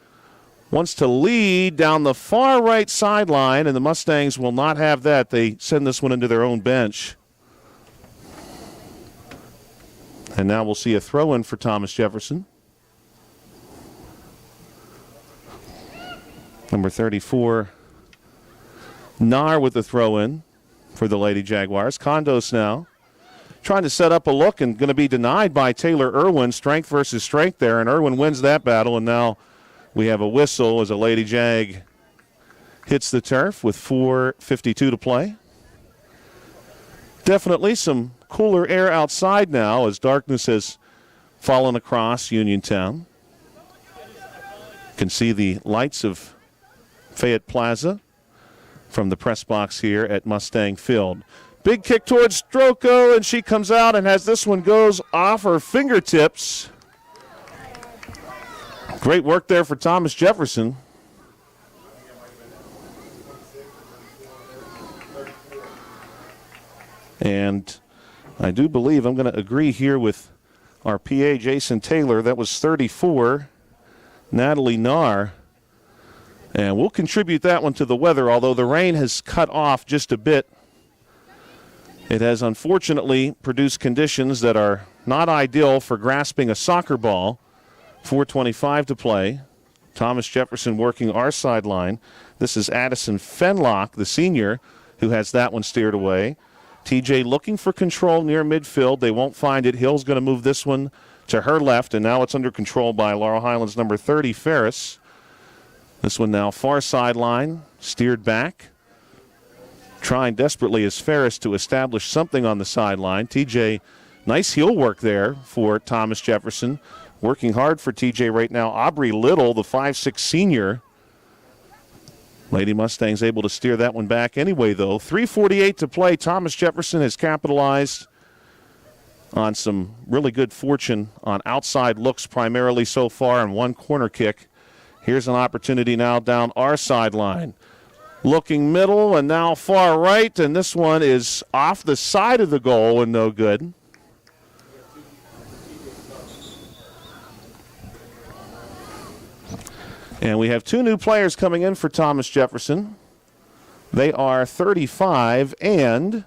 wants to lead down the far right sideline, and the Mustangs will not have that. They send this one into their own bench. And now we'll see a throw-in for Thomas Jefferson. Number 34, Nar with the throw-in for the Lady Jaguars. Condos now trying to set up a look and going to be denied by Taylor Irwin. Strength versus strength there, and Irwin wins that battle, and now we have a whistle as a Lady Jag hits the turf with 4:52 to play. Definitely some cooler air outside now as darkness has fallen across Uniontown. You can see the lights of Fayette Plaza from the press box here at Mustang Field. Big kick towards Stroko, and she comes out and has this one goes off her fingertips. Great work there for Thomas Jefferson. And I do believe I'm going to agree here with our PA, Jason Taylor. That was 34, Natalie Nar. And we'll contribute that one to the weather, although the rain has cut off just a bit. It has unfortunately produced conditions that are not ideal for grasping a soccer ball. 4:25 to play. Thomas Jefferson working our sideline. This is Addison Fenlock, the senior, who has that one steered away. TJ looking for control near midfield. They won't find it. Hill's going to move this one to her left, and now it's under control by Laurel Highlands number 30, Ferris. This one now far sideline, steered back. Trying desperately as Ferris to establish something on the sideline. TJ, nice heel work there for Thomas Jefferson. Working hard for TJ right now. Aubrey Little, the 5'6 senior. Lady Mustangs able to steer that one back anyway, though. 3:48 to play. Thomas Jefferson has capitalized on some really good fortune on outside looks primarily so far and one corner kick. Here's an opportunity now down our sideline. Looking middle and now far right, and this one is off the side of the goal and no good. And we have two new players coming in for Thomas Jefferson. They are 35 and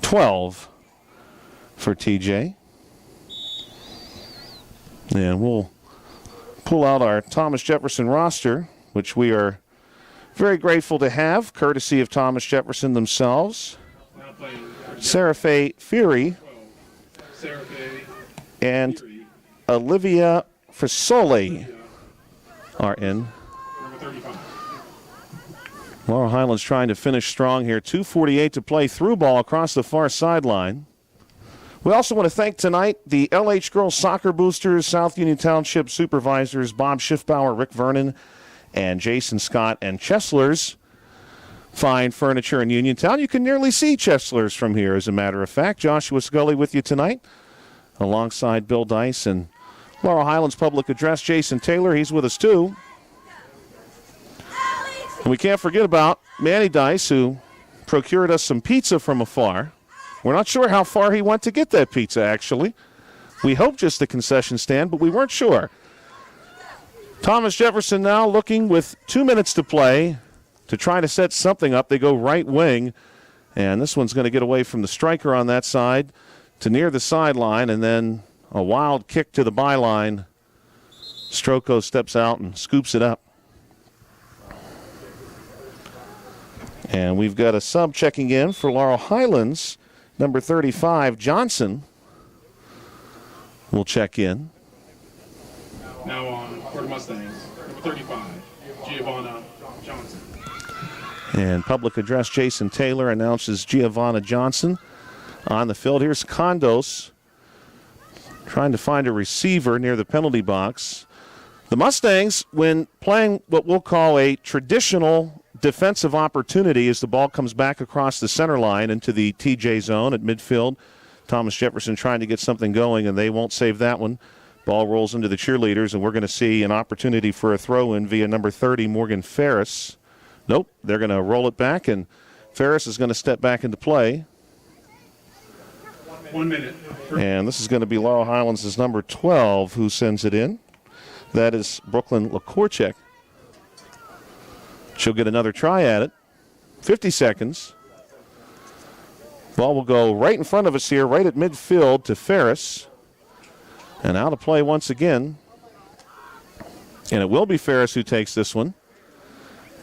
12 for TJ. And we'll pull out our Thomas Jefferson roster, which we are very grateful to have, courtesy of Thomas Jefferson themselves. Sarah Faye Fury and Olivia Fasoli are in. Laurel Highlands trying to finish strong here. 2:48 to play. Through ball across the far sideline. We also want to thank tonight the LH Girls Soccer Boosters, South Union Township Supervisors Bob Schiffbauer, Rick Vernon, and Jason Scott, and Chesler's Fine Furniture in Uniontown. You can nearly see Chesler's from here, as a matter of fact. Joshua Scully with you tonight, alongside Bill Dice and Laurel Highlands Public Address, Jason Taylor. He's with us, too. And we can't forget about Manny Dice, who procured us some pizza from afar. We're not sure how far he went to get that pizza, actually. We hoped just the concession stand, but we weren't sure. Thomas Jefferson now looking with 2 minutes to play to try to set something up. They go right wing, and this one's going to get away from the striker on that side to near the sideline, and then a wild kick to the byline. Stroko steps out and scoops it up. And we've got a sub checking in for Laurel Highlands. Number 35, Johnson, will check in.
Now on for the Mustangs, number 35, Giovanna Johnson.
And Public Address Jason Taylor announces Giovanna Johnson on the field. Here's Condos trying to find a receiver near the penalty box. The Mustangs, when playing what we'll call a traditional defensive opportunity as the ball comes back across the center line into the TJ zone at midfield. Thomas Jefferson trying to get something going, and they won't save that one. Ball rolls into the cheerleaders, and we're going to see an opportunity for a throw-in via number 30, Morgan Ferris. Nope, they're going to roll it back, and Ferris is going to step back into play.
1 minute.
And this is going to be Laurel Highlands' number 12 who sends it in. That is Brooklyn Lakorchek. She'll get another try at it. 50 seconds. Ball will go right in front of us here, right at midfield to Ferris. And out of play once again. And it will be Ferris who takes this one.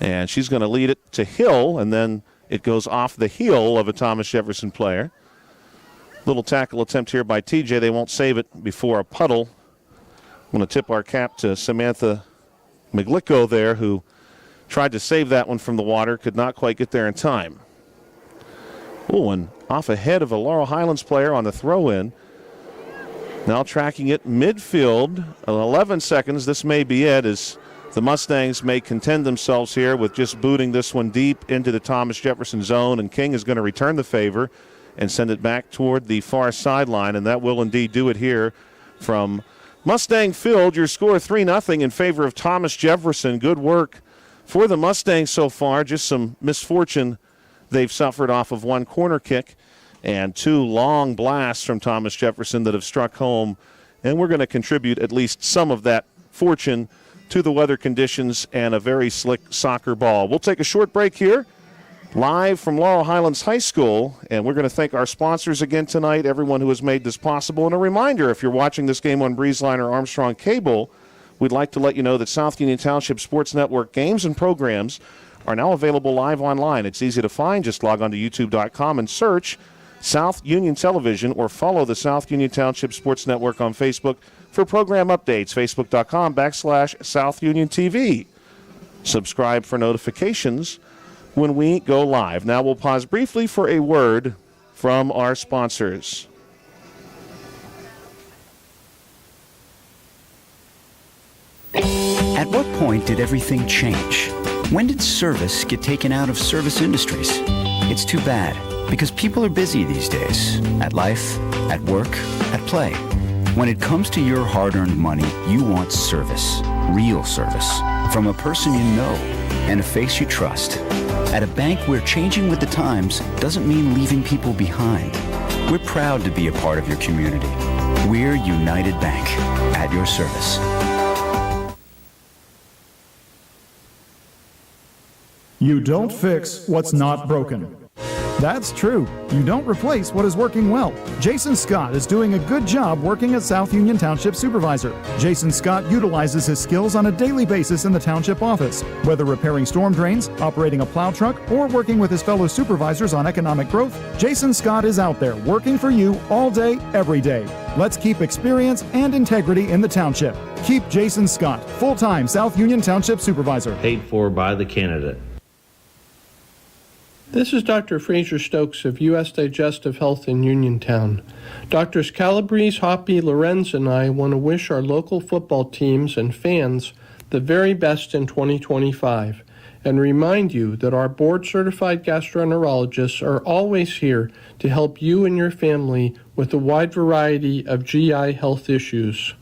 And she's going to lead it to Hill, and then it goes off the heel of a Thomas Jefferson player. Little tackle attempt here by TJ. They won't save it before a puddle. I'm going to tip our cap to Samantha Miglicko there, who tried to save that one from the water, could not quite get there in time. Oh, and off ahead of a Laurel Highlands player on the throw-in. Now tracking it midfield. 11 seconds. This may be it, as the Mustangs may contend themselves here with just booting this one deep into the Thomas Jefferson zone, and King is going to return the favor and send it back toward the far sideline, and that will indeed do it here from Mustang Field. Your score 3-0 in favor of Thomas Jefferson. Good work for the Mustangs so far. Just some misfortune they've suffered off of one corner kick and two long blasts from Thomas Jefferson that have struck home. And we're going to contribute at least some of that fortune to the weather conditions and a very slick soccer ball. We'll take a short break here, live from Laurel Highlands High School. And we're going to thank our sponsors again tonight, everyone who has made this possible. And a reminder, if you're watching this game on BreezeLine or Armstrong Cable, we'd like to let you know that South Union Township Sports Network games and programs are now available live online. It's easy to find. Just log on to youtube.com and search South Union Television, or follow the South Union Township Sports Network on Facebook for program updates. Facebook.com/South Union TV. Subscribe for notifications when we go live. Now we'll pause briefly for a word from our sponsors.
At what point did everything change? When did service get taken out of service industries? It's too bad, because people are busy these days. At life, at work, at play. When it comes to your hard-earned money, you want service. Real service. From a person you know and a face you trust. At a bank where changing with the times doesn't mean leaving people behind. We're proud to be a part of your community. We're United Bank, at your service.
You don't fix what's not broken. That's true. You don't replace what is working well. Jason Scott is doing a good job working as South Union Township Supervisor. Jason Scott utilizes his skills on a daily basis in the Township office. Whether repairing storm drains, operating a plow truck, or working with his fellow supervisors on economic growth, Jason Scott is out there working for you all day, every day. Let's keep experience and integrity in the Township. Keep Jason Scott, full-time South Union Township Supervisor.
Paid for by the candidate. This is Dr. Fraser Stokes of U.S. Digestive Health in Uniontown. Doctors Calabrese, Hoppy, Lorenz, and I want to wish our local football teams and fans the very best in 2025 and remind you that our board-certified gastroenterologists are always here to help you and your family with a wide variety of GI health issues.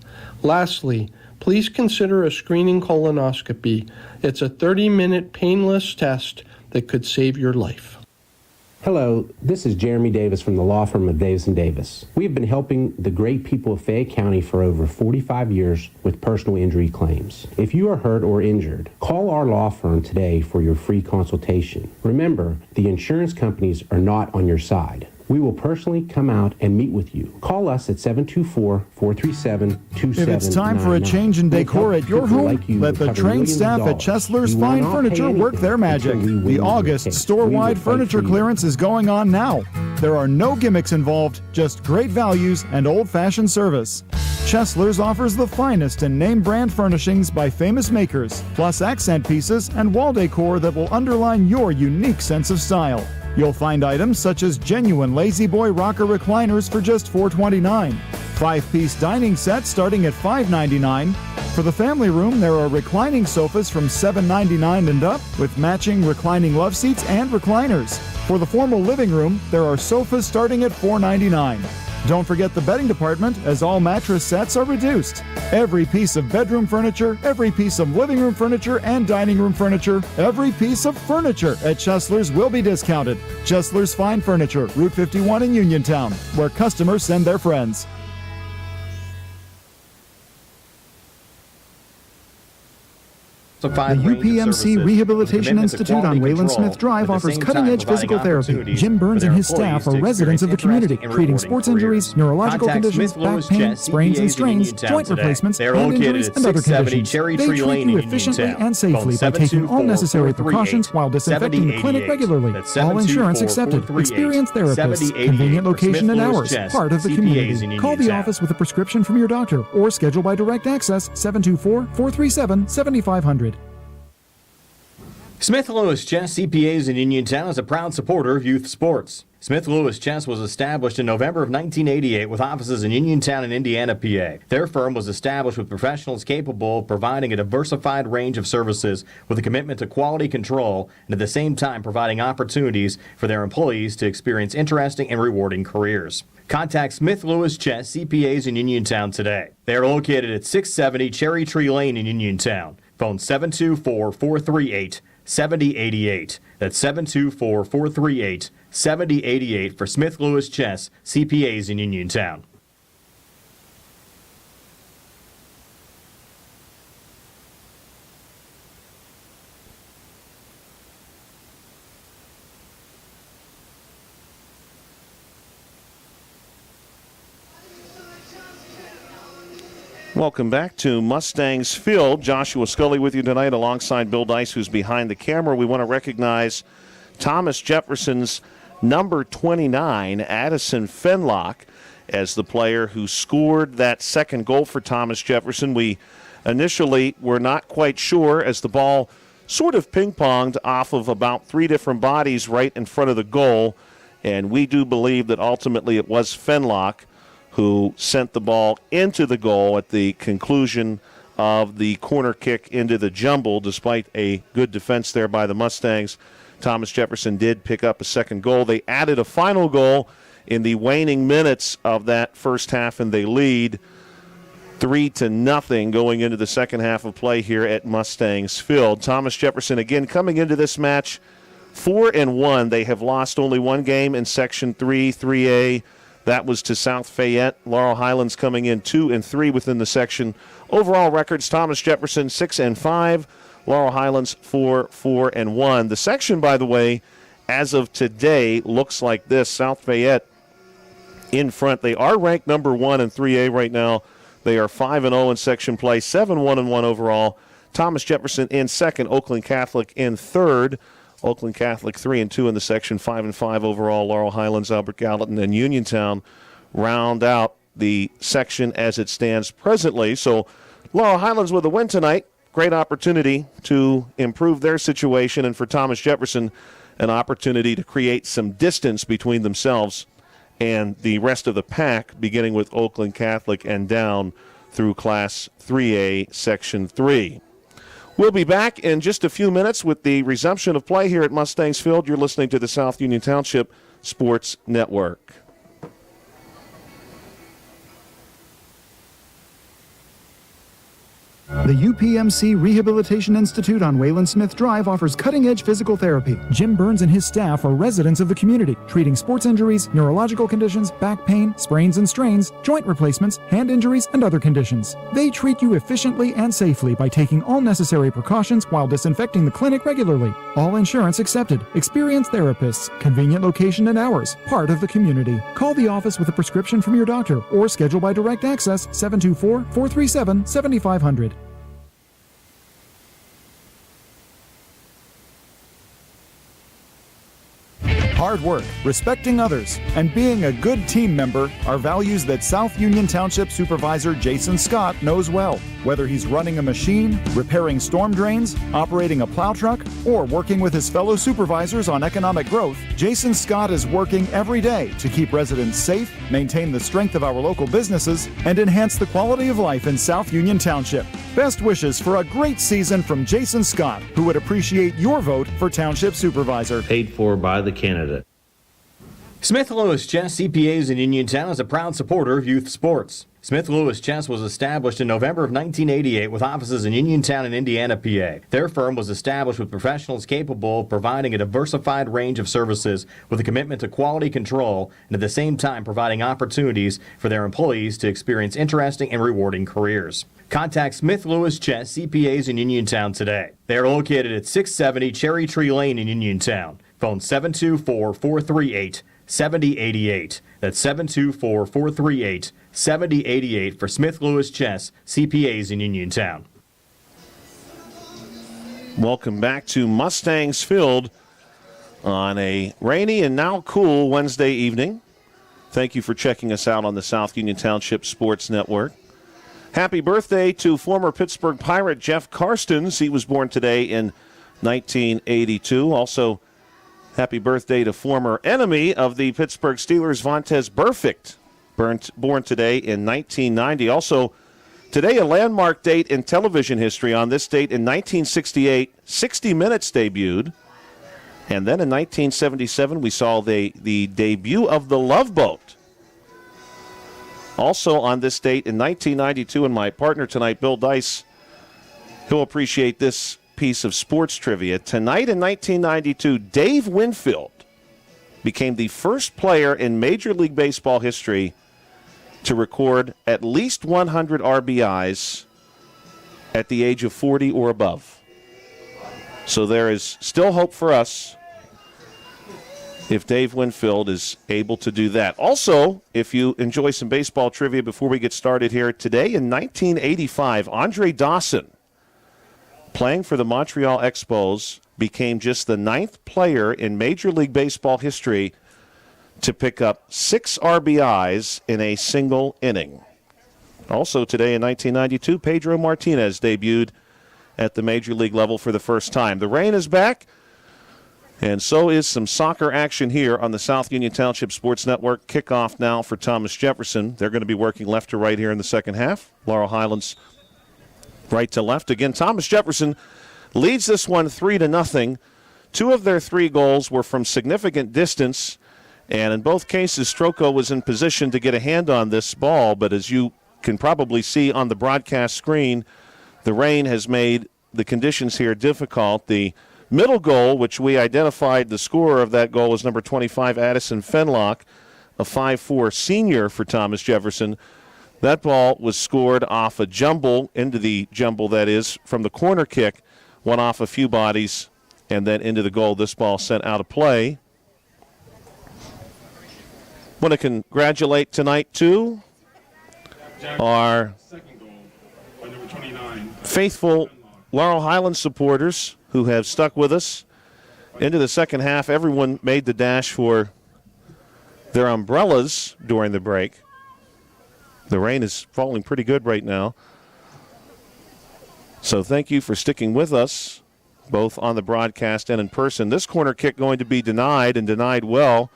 Lastly, please consider a screening colonoscopy. It's a 30-minute painless test that could save your life.
Hello, this is Jeremy Davis from the law firm of Davis & Davis. We have been helping the great people of Fayette County for over 45 years with personal injury claims. If you are hurt or injured, call our law firm today for your free consultation. Remember, the insurance companies are not on your side. We will personally come out and meet with you. Call us at 724-437-2799.
If it's time for a change in decor at your home, let the trained staff at Chesler's Fine Furniture work their magic. The August store-wide furniture clearance is going on now. There are no gimmicks involved, just great values and old-fashioned service. Chesler's offers the finest in name-brand furnishings by famous makers, plus accent pieces and wall decor that will underline your unique sense of style. You'll find items such as genuine Lazy Boy rocker recliners for just $4.29, 5-piece dining sets starting at $5.99. For the family room, there are reclining sofas from $7.99 and up with matching reclining love seats and recliners. For the formal living room, there are sofas starting at $4.99. Don't forget the bedding department, as all mattress sets are reduced. Every piece of bedroom furniture, every piece of living room furniture and dining room furniture, every piece of furniture at Chesler's will be discounted. Chesler's Fine Furniture, Route 51 in Uniontown, where customers send their friends. The UPMC Rehabilitation Institute on Wayland Smith Drive offers cutting-edge physical therapy. Jim Burns and his staff are residents of the community, treating sports injuries, neurological conditions, back pain, sprains and strains, joint replacements, hand injuries, and other conditions. They treat you efficiently and safely by taking all necessary precautions while disinfecting the clinic regularly. All insurance accepted. Experienced therapists. Convenient location and hours. Part of the community. Call the office with a prescription from your doctor or schedule by direct access 724-437-7500.
Smith Lewis Chess CPAs in Uniontown is a proud supporter of youth sports. Smith Lewis Chess was established in November of 1988 with offices in Uniontown and Indiana, PA. Their firm was established with professionals capable of providing a diversified range of services with a commitment to quality control and at the same time providing opportunities for their employees to experience interesting and rewarding careers. Contact Smith Lewis Chess CPAs in Uniontown today. They are located at 670 Cherry Tree Lane in Uniontown. Phone 724-438-7088. That's 724-438-7088 for Smith Lewis Chess CPAs in Uniontown.
Welcome back to Mustangs Field. Joshua Scully with you tonight alongside Bill Dice, who's behind the camera. We want to recognize Thomas Jefferson's number 29, Addison Fenlock, as the player who scored that second goal for Thomas Jefferson. We initially were not quite sure as the ball sort of ping-ponged off of about 3 different bodies right in front of the goal, and we do believe that ultimately it was Fenlock who sent the ball into the goal at the conclusion of the corner kick into the jumble. Despite a good defense there by the Mustangs, Thomas Jefferson did pick up a second goal. They added a final goal in the waning minutes of that first half, and they lead 3-0 going into the second half of play here at Mustangs Field. Thomas Jefferson, again, coming into this match 4-1. They have lost only one game in Section 3A. That was to South Fayette. Laurel Highlands coming in 2-3 within the section. Overall records, Thomas Jefferson 6-5, Laurel Highlands 4-1. The section, by the way, as of today, looks like this. South Fayette in front. They are ranked number 1 in 3A right now. They are 5-0 in section play, 7-1-1 overall. Thomas Jefferson in second, Oakland Catholic in third. Oakland Catholic 3-2 in the section, 5-5 overall. Laurel Highlands, Albert Gallatin, and Uniontown round out the section as it stands presently. So Laurel Highlands with a win tonight. Great opportunity to improve their situation, and for Thomas Jefferson, an opportunity to create some distance between themselves and the rest of the pack, beginning with Oakland Catholic and down through Class 3A, Section 3. We'll be back in just a few minutes with the resumption of play here at Mustangs Field. You're listening to the South Union Township Sports Network.
The UPMC Rehabilitation Institute on Wayland Smith Drive offers cutting-edge physical therapy. Jim Burns and his staff are residents of the community, treating sports injuries, neurological conditions, back pain, sprains and strains, joint replacements, hand injuries, and other conditions. They treat you efficiently and safely by taking all necessary precautions while disinfecting the clinic regularly. All insurance accepted. Experienced therapists, convenient location and hours, part of the community. Call the office with a prescription from your doctor or schedule by direct access 724-437-7500. Hard work, respecting others, and being a good team member are values that South Union Township Supervisor Jason Scott knows well. Whether he's running a machine, repairing storm drains, operating a plow truck, or working with his fellow supervisors on economic growth, Jason Scott is working every day to keep residents safe, maintain the strength of our local businesses, and enhance the quality of life in South Union Township. Best wishes for a great season from Jason Scott, who would appreciate your vote for Township Supervisor.
Paid for by the candidate.
Smith Lewis Chess CPAs in Uniontown is a proud supporter of youth sports. Smith Lewis Chess was established in November of 1988 with offices in Uniontown and Indiana, PA. Their firm was established with professionals capable of providing a diversified range of services with a commitment to quality control and at the same time providing opportunities for their employees to experience interesting and rewarding careers. Contact Smith Lewis Chess CPAs in Uniontown today. They are located at 670 Cherry Tree Lane in Uniontown. Phone 724-438-7088. That's 724-438-7088 for Smith Lewis Chess CPAs in Uniontown.
Welcome back to Mustangs Field on a rainy and now cool Wednesday evening. Thank you for checking us out on the South Union Township Sports Network. Happy birthday to former Pittsburgh Pirate Jeff Karstens. He was born today in 1982. Also, happy birthday to former enemy of the Pittsburgh Steelers, Vontaze Burfict, born today in 1990. Also, today a landmark date in television history. On this date in 1968, 60 Minutes debuted. And then in 1977, we saw the debut of The Love Boat. Also on this date in 1992, and my partner tonight, Bill Dice, he'll appreciate this piece of sports trivia. Tonight in 1992, Dave Winfield became the first player in Major League Baseball history to record at least 100 RBIs at the age of 40 or above. So there is still hope for us if Dave Winfield is able to do that. Also, if you enjoy some baseball trivia before we get started here, today in 1985, Andre Dawson, playing for the Montreal Expos, became just the 9th player in Major League Baseball history to pick up 6 RBIs in a single inning. Also today in 1992, Pedro Martinez debuted at the Major League level for the first time. The rain is back, and so is some soccer action here on the South Union Township Sports Network. Kickoff now for Thomas Jefferson. They're going to be working left to right here in the second half. Laurel Highlands right to left. Again, Thomas Jefferson leads this one 3-0. 2 of their 3 goals were from significant distance, and in both cases, Stroko was in position to get a hand on this ball, but as you can probably see on the broadcast screen, the rain has made the conditions here difficult. The middle goal, which we identified the scorer of that goal, is number 25, Addison Fenlock, a 5'4" senior for Thomas Jefferson. That ball was scored off a jumble, into the jumble that is, from the corner kick, went off a few bodies, and then into the goal. This ball sent out of play. Want to congratulate tonight, too, our faithful Laurel Highlands supporters who have stuck with us into the second half. Everyone made the dash for their umbrellas during the break. The rain is falling pretty good right now. So thank you for sticking with us both on the broadcast and in person. This corner kick going to be denied, and denied well.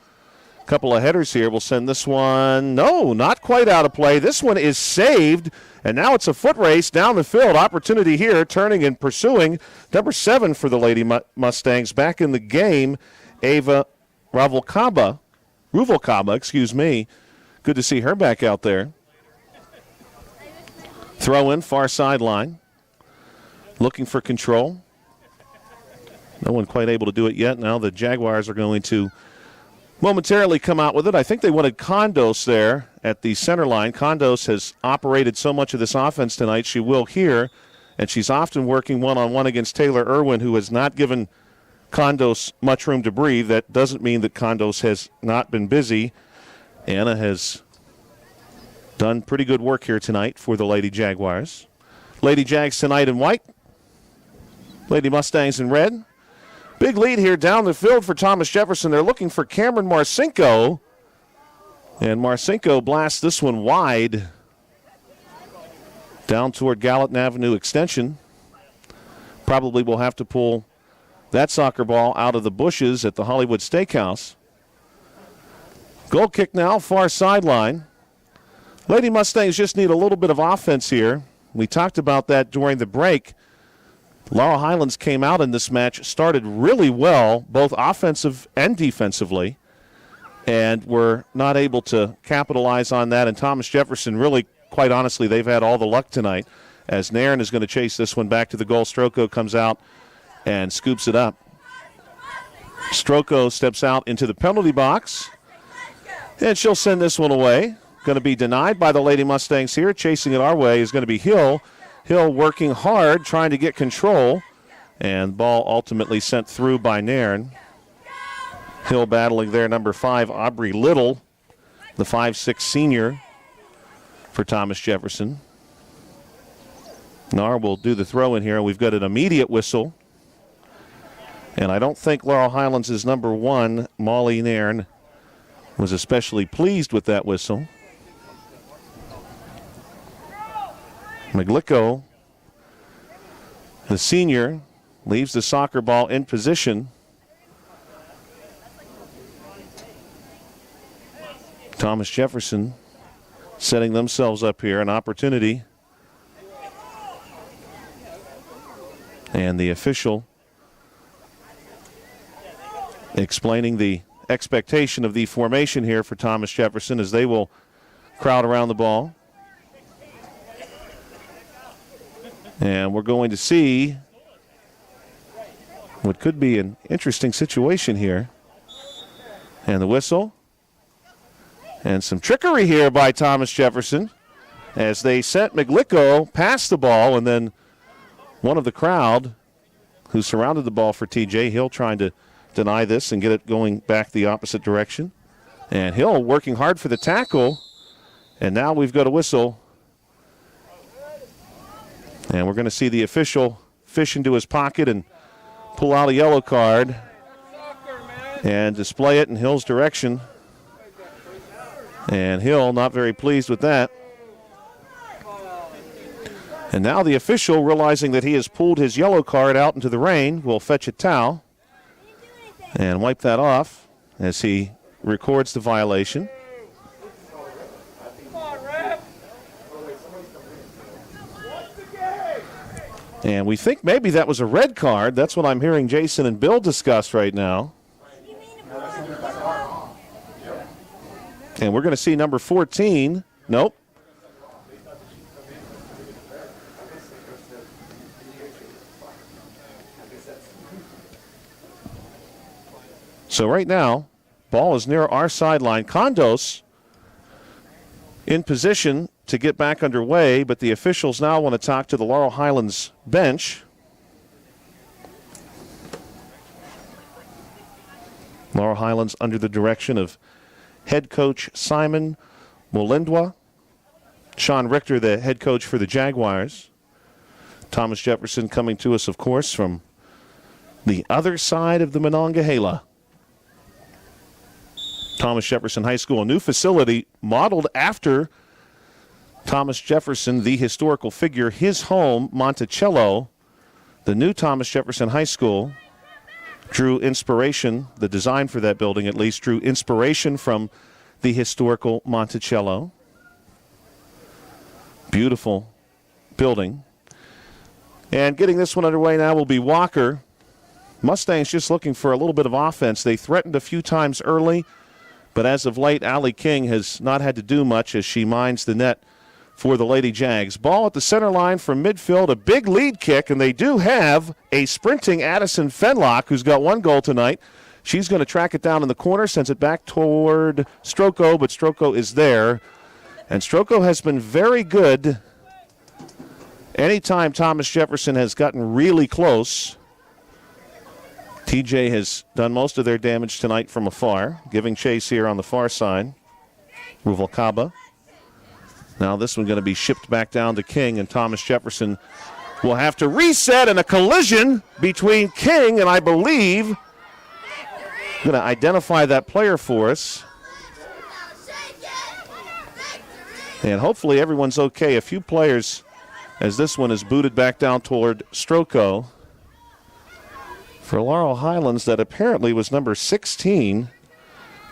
A couple of headers here. We'll send this one. No, not quite out of play. This one is saved, and now it's a foot race down the field. Opportunity here, turning and pursuing. Number 7 for the Lady Mustangs back in the game, Ava Ruvalcaba, excuse me. Good to see her back out there. Throw in, far sideline. Looking for control. No one quite able to do it yet. Now the Jaguars are going to momentarily come out with it. I think they wanted Condos there at the center line. Condos has operated so much of this offense tonight. She will here, and she's often working one-on-one against Taylor Irwin, who has not given Condos much room to breathe. That doesn't mean that Condos has not been busy. Anna has done pretty good work here tonight for the Lady Jaguars. Lady Jags tonight in white. Lady Mustangs in red. Big lead here down the field for Thomas Jefferson. They're looking for Cameron Marcinko. And Marcinko blasts this one wide down toward Gallatin Avenue Extension. Probably will have to pull that soccer ball out of the bushes at the Hollywood Steakhouse. Goal kick now, far sideline. Lady Mustangs just need a little bit of offense here. We talked about that during the break. Laurel Highlands came out in this match, started really well, both offensive and defensively, and were not able to capitalize on that. And Thomas Jefferson, really, quite honestly, they've had all the luck tonight, as Nairn is going to chase this one back to the goal. Stroko comes out and scoops it up. Stroko steps out into the penalty box, and she'll send this one away. Going to be denied by the Lady Mustangs here. Chasing it our way is going to be Hill. Hill working hard, trying to get control, and ball ultimately sent through by Nairn. Hill battling there, number 5, Aubrey Little, the 5'6" senior for Thomas Jefferson. Nar will do the throw in here. We've got an immediate whistle. And I don't think Laurel Highlands' number 1, Molly Nairn, was especially pleased with that whistle. McGlicko, the senior, leaves the soccer ball in position. Thomas Jefferson setting themselves up here, an opportunity. And the official explaining the expectation of the formation here for Thomas Jefferson as they will crowd around the ball. And we're going to see what could be an interesting situation here. And the whistle. And some trickery here by Thomas Jefferson as they sent McGlicko past the ball, and then one of the crowd who surrounded the ball for TJ Hill trying to deny this and get it going back the opposite direction. And Hill working hard for the tackle. And now we've got a whistle. And we're going to see the official fish into his pocket and pull out a yellow card and display it in Hill's direction. And Hill not very pleased with that. And now the official, realizing that he has pulled his yellow card out into the rain, will fetch a towel and wipe that off as he records the violation. And we think maybe that was a red card. That's what I'm hearing Jason and Bill discuss right now. And we're going to see number 14. Nope. So right now, ball is near our sideline. Condos in position to get back underway, but the officials now want to talk to the Laurel Highlands bench. Laurel Highlands under the direction of head coach Simon Molindwa. Sean Richter, the head coach for the Jaguars. Thomas Jefferson coming to us, of course, from the other side of the Monongahela. Thomas Jefferson High School, a new facility modeled after Thomas Jefferson, the historical figure, his home, Monticello. the new Thomas Jefferson High School drew inspiration, the design for that building at least, drew inspiration from the historical Monticello. Beautiful building. And getting this one underway now will be Walker. Mustangs just looking for a little bit of offense. They threatened a few times early, but as of late, Allie King has not had to do much as she mines the net for the Lady Jags. Ball at the center line from midfield, a big lead kick, and they do have a sprinting Addison Fenlock who's got one goal tonight. She's going to track it down in the corner, sends it back toward Stroko, but Stroko is there. And Stroko has been very good anytime Thomas Jefferson has gotten really close. TJ has done most of their damage tonight from afar, giving chase here on the far side. Ruvalcaba. Now this one going to be shipped back down to King, and Thomas Jefferson will have to reset, and a collision between King and I believe, going to identify that player for us. And hopefully everyone's okay. A few players as this one is booted back down toward Stroko. For Laurel Highlands, that apparently was number 16,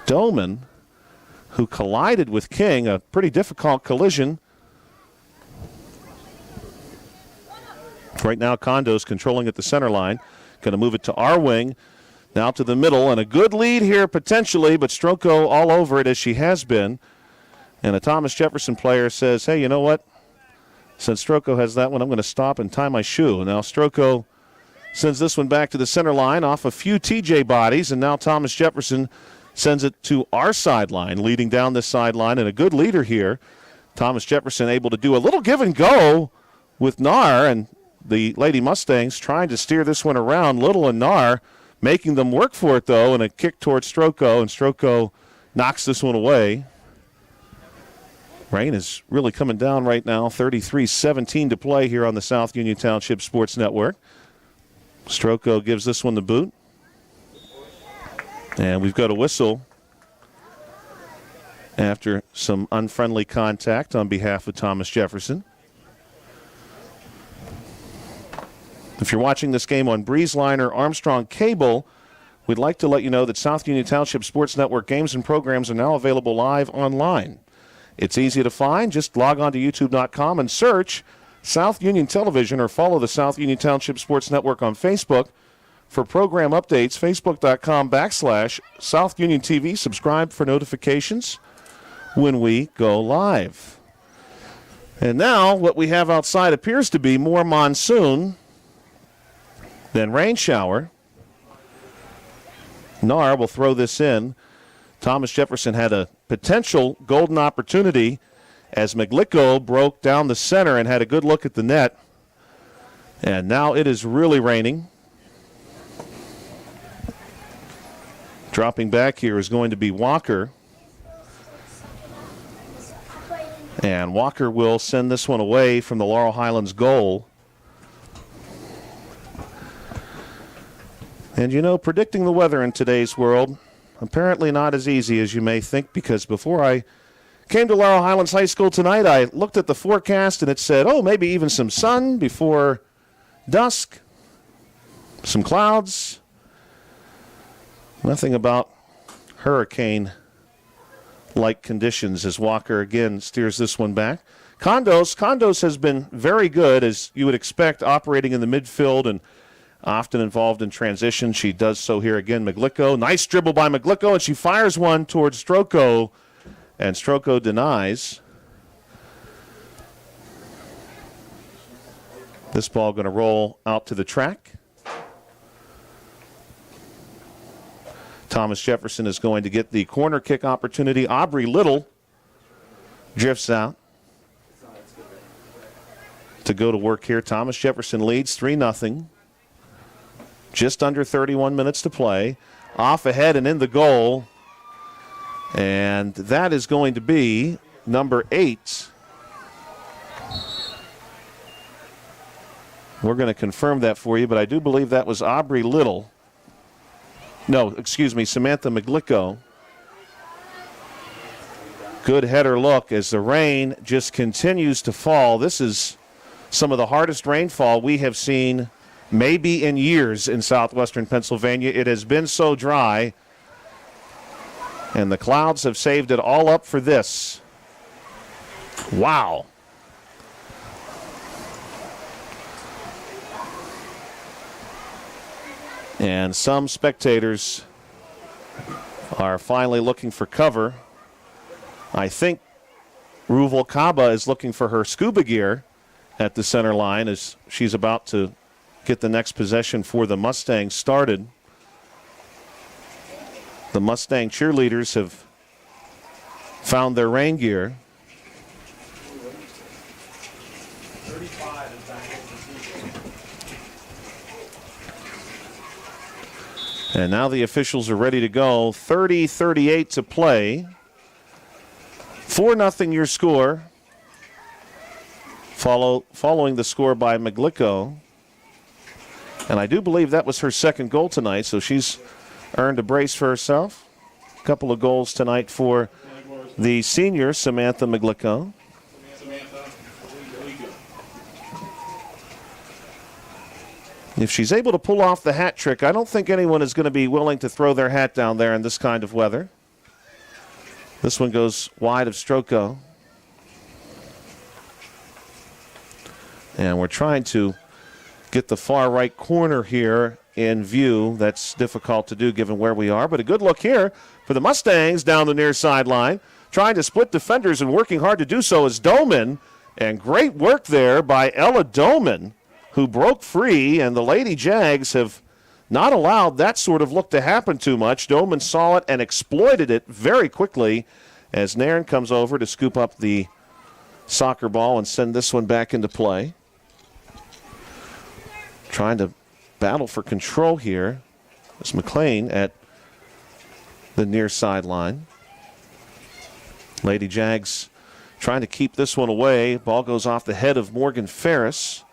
Doman, who collided with King, a pretty difficult collision. Right now, Condo's controlling at the center line. Going to move it to our wing, now to the middle, and a good lead here potentially, but Stroko all over it as she has been. And a Thomas Jefferson player says, hey, you know what? Since Stroko has that one, I'm going to stop and tie my shoe. Now Stroko sends this one back to the center line off a few TJ bodies, and now Thomas Jefferson sends it to our sideline, leading down this sideline, and a good leader here. Thomas Jefferson able to do a little give and go with Nar, and the Lady Mustangs trying to steer this one around. Little and Nar making them work for it, though, and a kick towards Stroko, and Stroko knocks this one away. Rain is really coming down right now. 33-17 to play here on the South Union Township Sports Network. Stroko gives this one the boot. And we've got a whistle after some unfriendly contact on behalf of Thomas Jefferson. If you're watching this game on BreezeLine or Armstrong Cable, we'd like to let you know that South Union Township Sports Network games and programs are now available live online. It's easy to find. Just log on to YouTube.com and search South Union Television or follow the South Union Township Sports Network on Facebook. For program updates, Facebook.com/South Union TV. Subscribe for notifications when we go live. And now what we have outside appears to be more monsoon than rain shower. Nar will throw this in. Thomas Jefferson had a potential golden opportunity as Maglico broke down the center and had a good look at the net. And now it is really raining. Dropping back here is going to be Walker. And Walker will send this one away from the Laurel Highlands goal. And you know, predicting the weather in today's world, apparently not as easy as you may think, because before I came to Laurel Highlands High School tonight, I looked at the forecast and it said, oh, maybe even some sun before dusk, some clouds. Nothing about hurricane-like conditions as Walker again steers this one back. Condos has been very good, as you would expect, operating in the midfield and often involved in transition. She does so here again. Maglico, nice dribble by Maglico, and she fires one towards Stroko, and Stroko denies. This ball going to roll out to the track. Thomas Jefferson is going to get the corner kick opportunity. Aubrey Little drifts out to go to work here. Thomas Jefferson leads 3-0. Just under 31 minutes to play. Off ahead and in the goal. And that is going to be number 8. We're going to confirm that for you, but I do believe that was Aubrey Little. No, excuse me, Samantha Maglico. Good header look as the rain just continues to fall. This is some of the hardest rainfall we have seen maybe in years in southwestern Pennsylvania. It has been so dry, and the clouds have saved it all up for this. Wow. And some spectators are finally looking for cover. I think Ruvalcaba is looking for her scuba gear at the center line as she's about to get the next possession for the Mustangs started. The Mustang cheerleaders have found their rain gear. And now the officials are ready to go. 30-38 to play. 4-0 your score. Following the score by Maglico. And I do believe that was her second goal tonight, so she's earned a brace for herself. A couple of goals tonight for the senior, Samantha Maglico. If she's able to pull off the hat trick, I don't think anyone is going to be willing to throw their hat down there in this kind of weather. This one goes wide of Stroko. And we're trying to get the far right corner here in view. That's difficult to do given where we are. But a good look here for the Mustangs down the near sideline. Trying to split defenders and working hard to do so is Doman. And great work there by Ella Doman, who broke free, and the Lady Jags have not allowed that sort of look to happen too much. Doman saw it and exploited it very quickly as Nairn comes over to scoop up the soccer ball and send this one back into play. Trying to battle for control here is McLean at the near sideline. Lady Jags trying to keep this one away. Ball goes off the head of Morgan Ferris.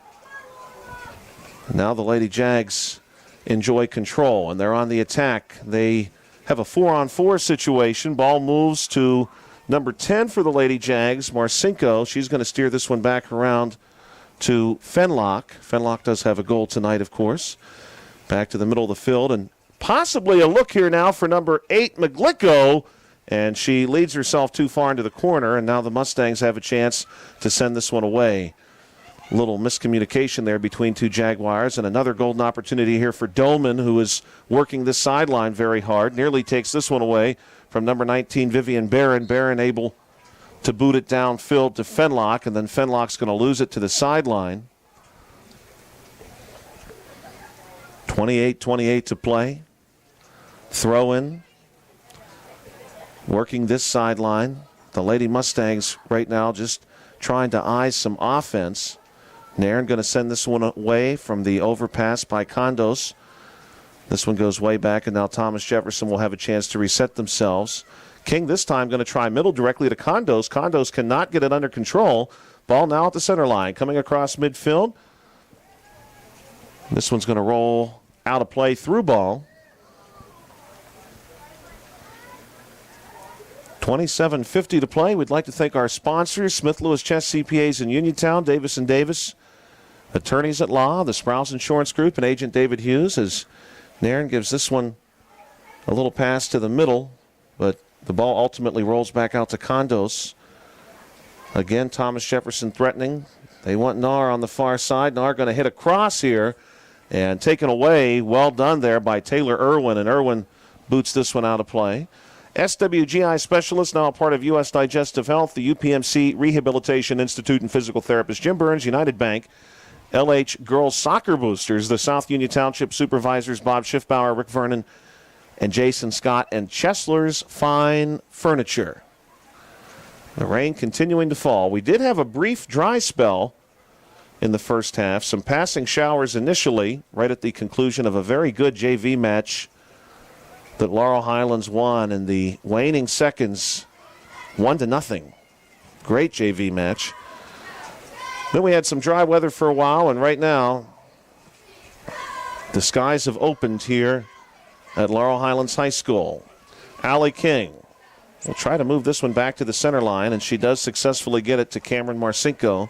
Now the Lady Jags enjoy control, and they're on the attack. They have a 4-on-4 situation. Ball moves to number 10 for the Lady Jags, Marcinko. She's going to steer this one back around to Fenlock. Fenlock does have a goal tonight, of course. Back to the middle of the field, and possibly a look here now for number 8, Maglico, and she leads herself too far into the corner, and now the Mustangs have a chance to send this one away. Little miscommunication there between two Jaguars, and another golden opportunity here for Doman, who is working this sideline very hard. Nearly takes this one away from number 19, Vivian Barron. Barron able to boot it downfield to Fenlock, and then Fenlock's going to lose it to the sideline. 28-28 to play. Throw in. Working this sideline. The Lady Mustangs right now just trying to eyes some offense. Nairn going to send this one away from the overpass by Condos. This one goes way back, and now Thomas Jefferson will have a chance to reset themselves. King this time going to try middle directly to Condos. Condos cannot get it under control. Ball now at the center line. Coming across midfield. This one's going to roll out of play through ball. 27:50 to play. We'd like to thank our sponsors, Smith Lewis Chess CPAs in Uniontown, Davis & Davis Attorneys at Law, the Sprouse Insurance Group, and Agent David Hughes, as Nairn gives this one a little pass to the middle, but the ball ultimately rolls back out to Condos. Again, Thomas Jefferson threatening. They want Nahr on the far side. Nahr going to hit a cross here and taken away. Well done there by Taylor Irwin, and Irwin boots this one out of play. SWGI specialist, now a part of U.S. Digestive Health, the UPMC Rehabilitation Institute and Physical Therapist, Jim Burns, United Bank, LH Girls Soccer Boosters, the South Union Township Supervisors, Bob Schiffbauer, Rick Vernon, and Jason Scott, and Chesler's Fine Furniture. The rain continuing to fall. We did have a brief dry spell in the first half, some passing showers initially, right at the conclusion of a very good JV match that Laurel Highlands won in the waning seconds, 1-0. Great JV match. Then we had some dry weather for a while, and right now the skies have opened here at Laurel Highlands High School. Allie King will try to move this one back to the center line, and she does successfully get it to Cameron Marcinko.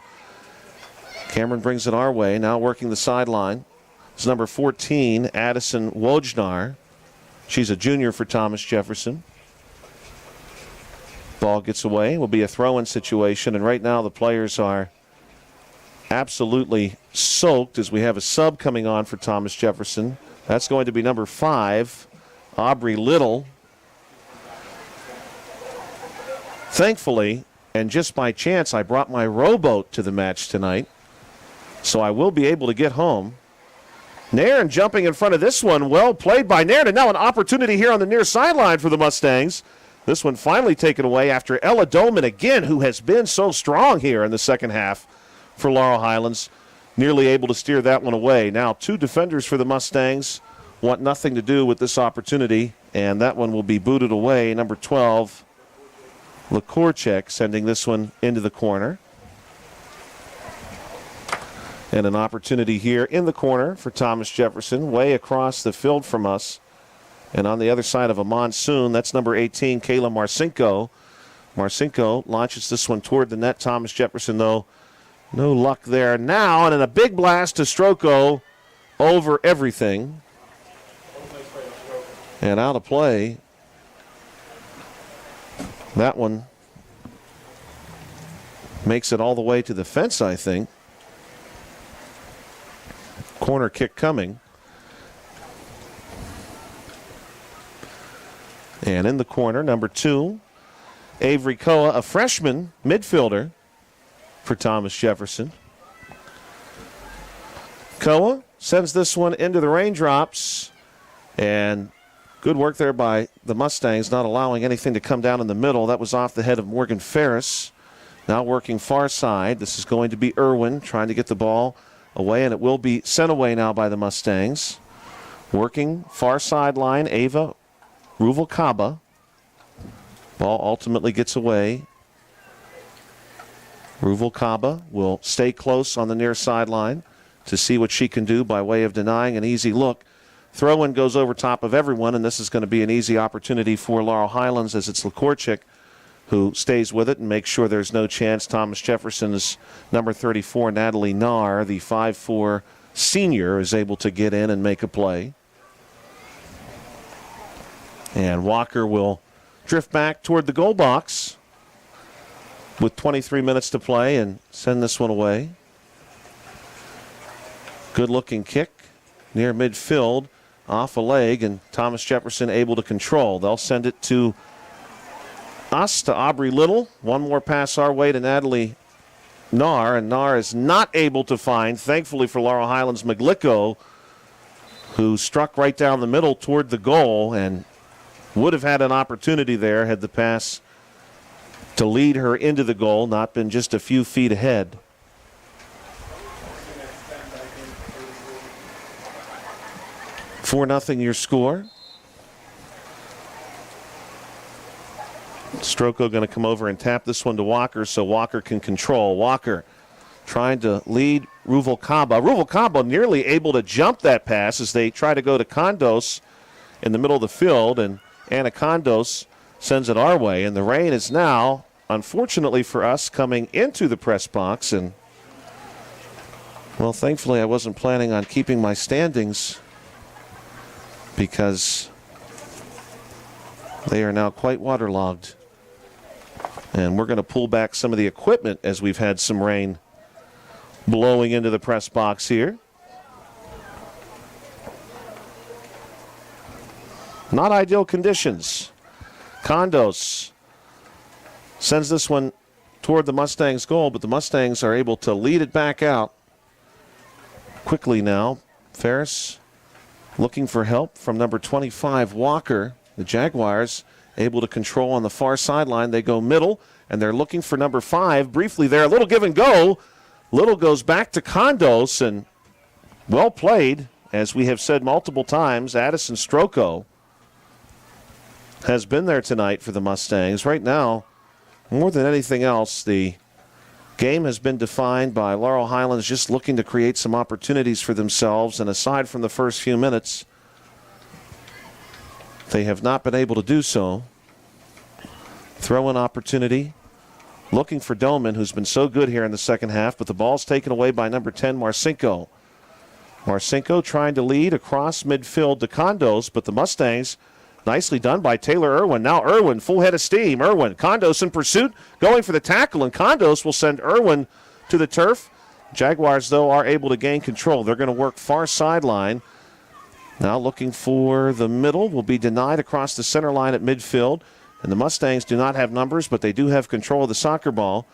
Cameron brings it our way, now working the sideline. is number 14, Addison Wojnar. She's a junior for Thomas Jefferson. Ball gets away. Will be a throw-in situation, and right now the players are absolutely soaked as we have a sub coming on for Thomas Jefferson. That's going to be number 5, Aubrey Little. Thankfully, and just by chance, I brought my rowboat to the match tonight, so I will be able to get home. Nairn jumping in front of this one. Well played by Nairn, and now an opportunity here on the near sideline for the Mustangs. This one finally taken away after Ella Doman again, who has been so strong here in the second half for Laurel Highlands, nearly able to steer that one away. Now 2 defenders for the Mustangs want nothing to do with this opportunity, and that one will be booted away. Number 12, Lakorchek, sending this one into the corner. And an opportunity here in the corner for Thomas Jefferson, way across the field from us. And on the other side of a monsoon, that's number 18, Kayla Marcinko. Marcinko launches this one toward the net. Thomas Jefferson, though, no luck there now. And in a big blast to Stroko over everything. And out of play. That one makes it all the way to the fence, I think. Corner kick coming. And in the corner, number 2, Avery Koa, a freshman midfielder for Thomas Jefferson. Koa sends this one into the raindrops, and good work there by the Mustangs, not allowing anything to come down in the middle. That was off the head of Morgan Ferris. Now working far side. This is going to be Irwin trying to get the ball away, and it will be sent away now by the Mustangs. Working far sideline, Ava Ruvalcaba. Ball ultimately gets away. Ruvalcaba will stay close on the near sideline to see what she can do by way of denying an easy look. Throw-in goes over top of everyone, and this is going to be an easy opportunity for Laurel Highlands as it's Lakorchik who stays with it and makes sure there's no chance. Thomas Jefferson's number 34, Natalie Nahr, the 5'4" senior, is able to get in and make a play. And Walker will drift back toward the goal box with 23 minutes to play and send this one away. Good looking kick near midfield, off a leg, and Thomas Jefferson able to control. They'll send it to us, to Aubrey Little. One more pass our way to Natalie Nahr, and Nahr is not able to find, thankfully for Laurel Highlands, Maglicko, who struck right down the middle toward the goal and would have had an opportunity there had the pass to lead her into the goal not been just a few feet ahead. Four 0 your score. Stroko going to come over and tap this one to Walker so Walker can control. Walker trying to lead Ruvalcaba. Ruvalcaba nearly able to jump that pass as they try to go to Condos in the middle of the field, and Anna Condos sends it our way. And the rain is now, unfortunately for us, coming into the press box. And, well, thankfully I wasn't planning on keeping my standings because they are now quite waterlogged. And we're going to pull back some of the equipment as we've had some rain blowing into the press box here. Not ideal conditions. Condos sends this one toward the Mustangs' goal, but the Mustangs are able to lead it back out quickly now. Ferris looking for help from number 25, Walker. The Jaguars able to control on the far sideline. They go middle, and they're looking for number 5. Briefly there, a little give and go. Little goes back to Condos, and well played. As we have said multiple times, Addison Stroko has been there tonight for the Mustangs. Right now, more than anything else, the game has been defined by Laurel Highlands just looking to create some opportunities for themselves, and aside from the first few minutes, they have not been able to do so. Throw-in opportunity. Looking for Doman, who's been so good here in the second half, but the ball's taken away by number 10, Marcinko. Marcinko trying to lead across midfield to Condos, but the Mustangs, nicely done by Taylor Irwin. Now Irwin, full head of steam. Irwin, Condos in pursuit, going for the tackle, and Condos will send Irwin to the turf. Jaguars, though, are able to gain control. They're going to work far sideline. Now looking for the middle, will be denied across the center line at midfield. And the Mustangs do not have numbers, but they do have control of the soccer ball.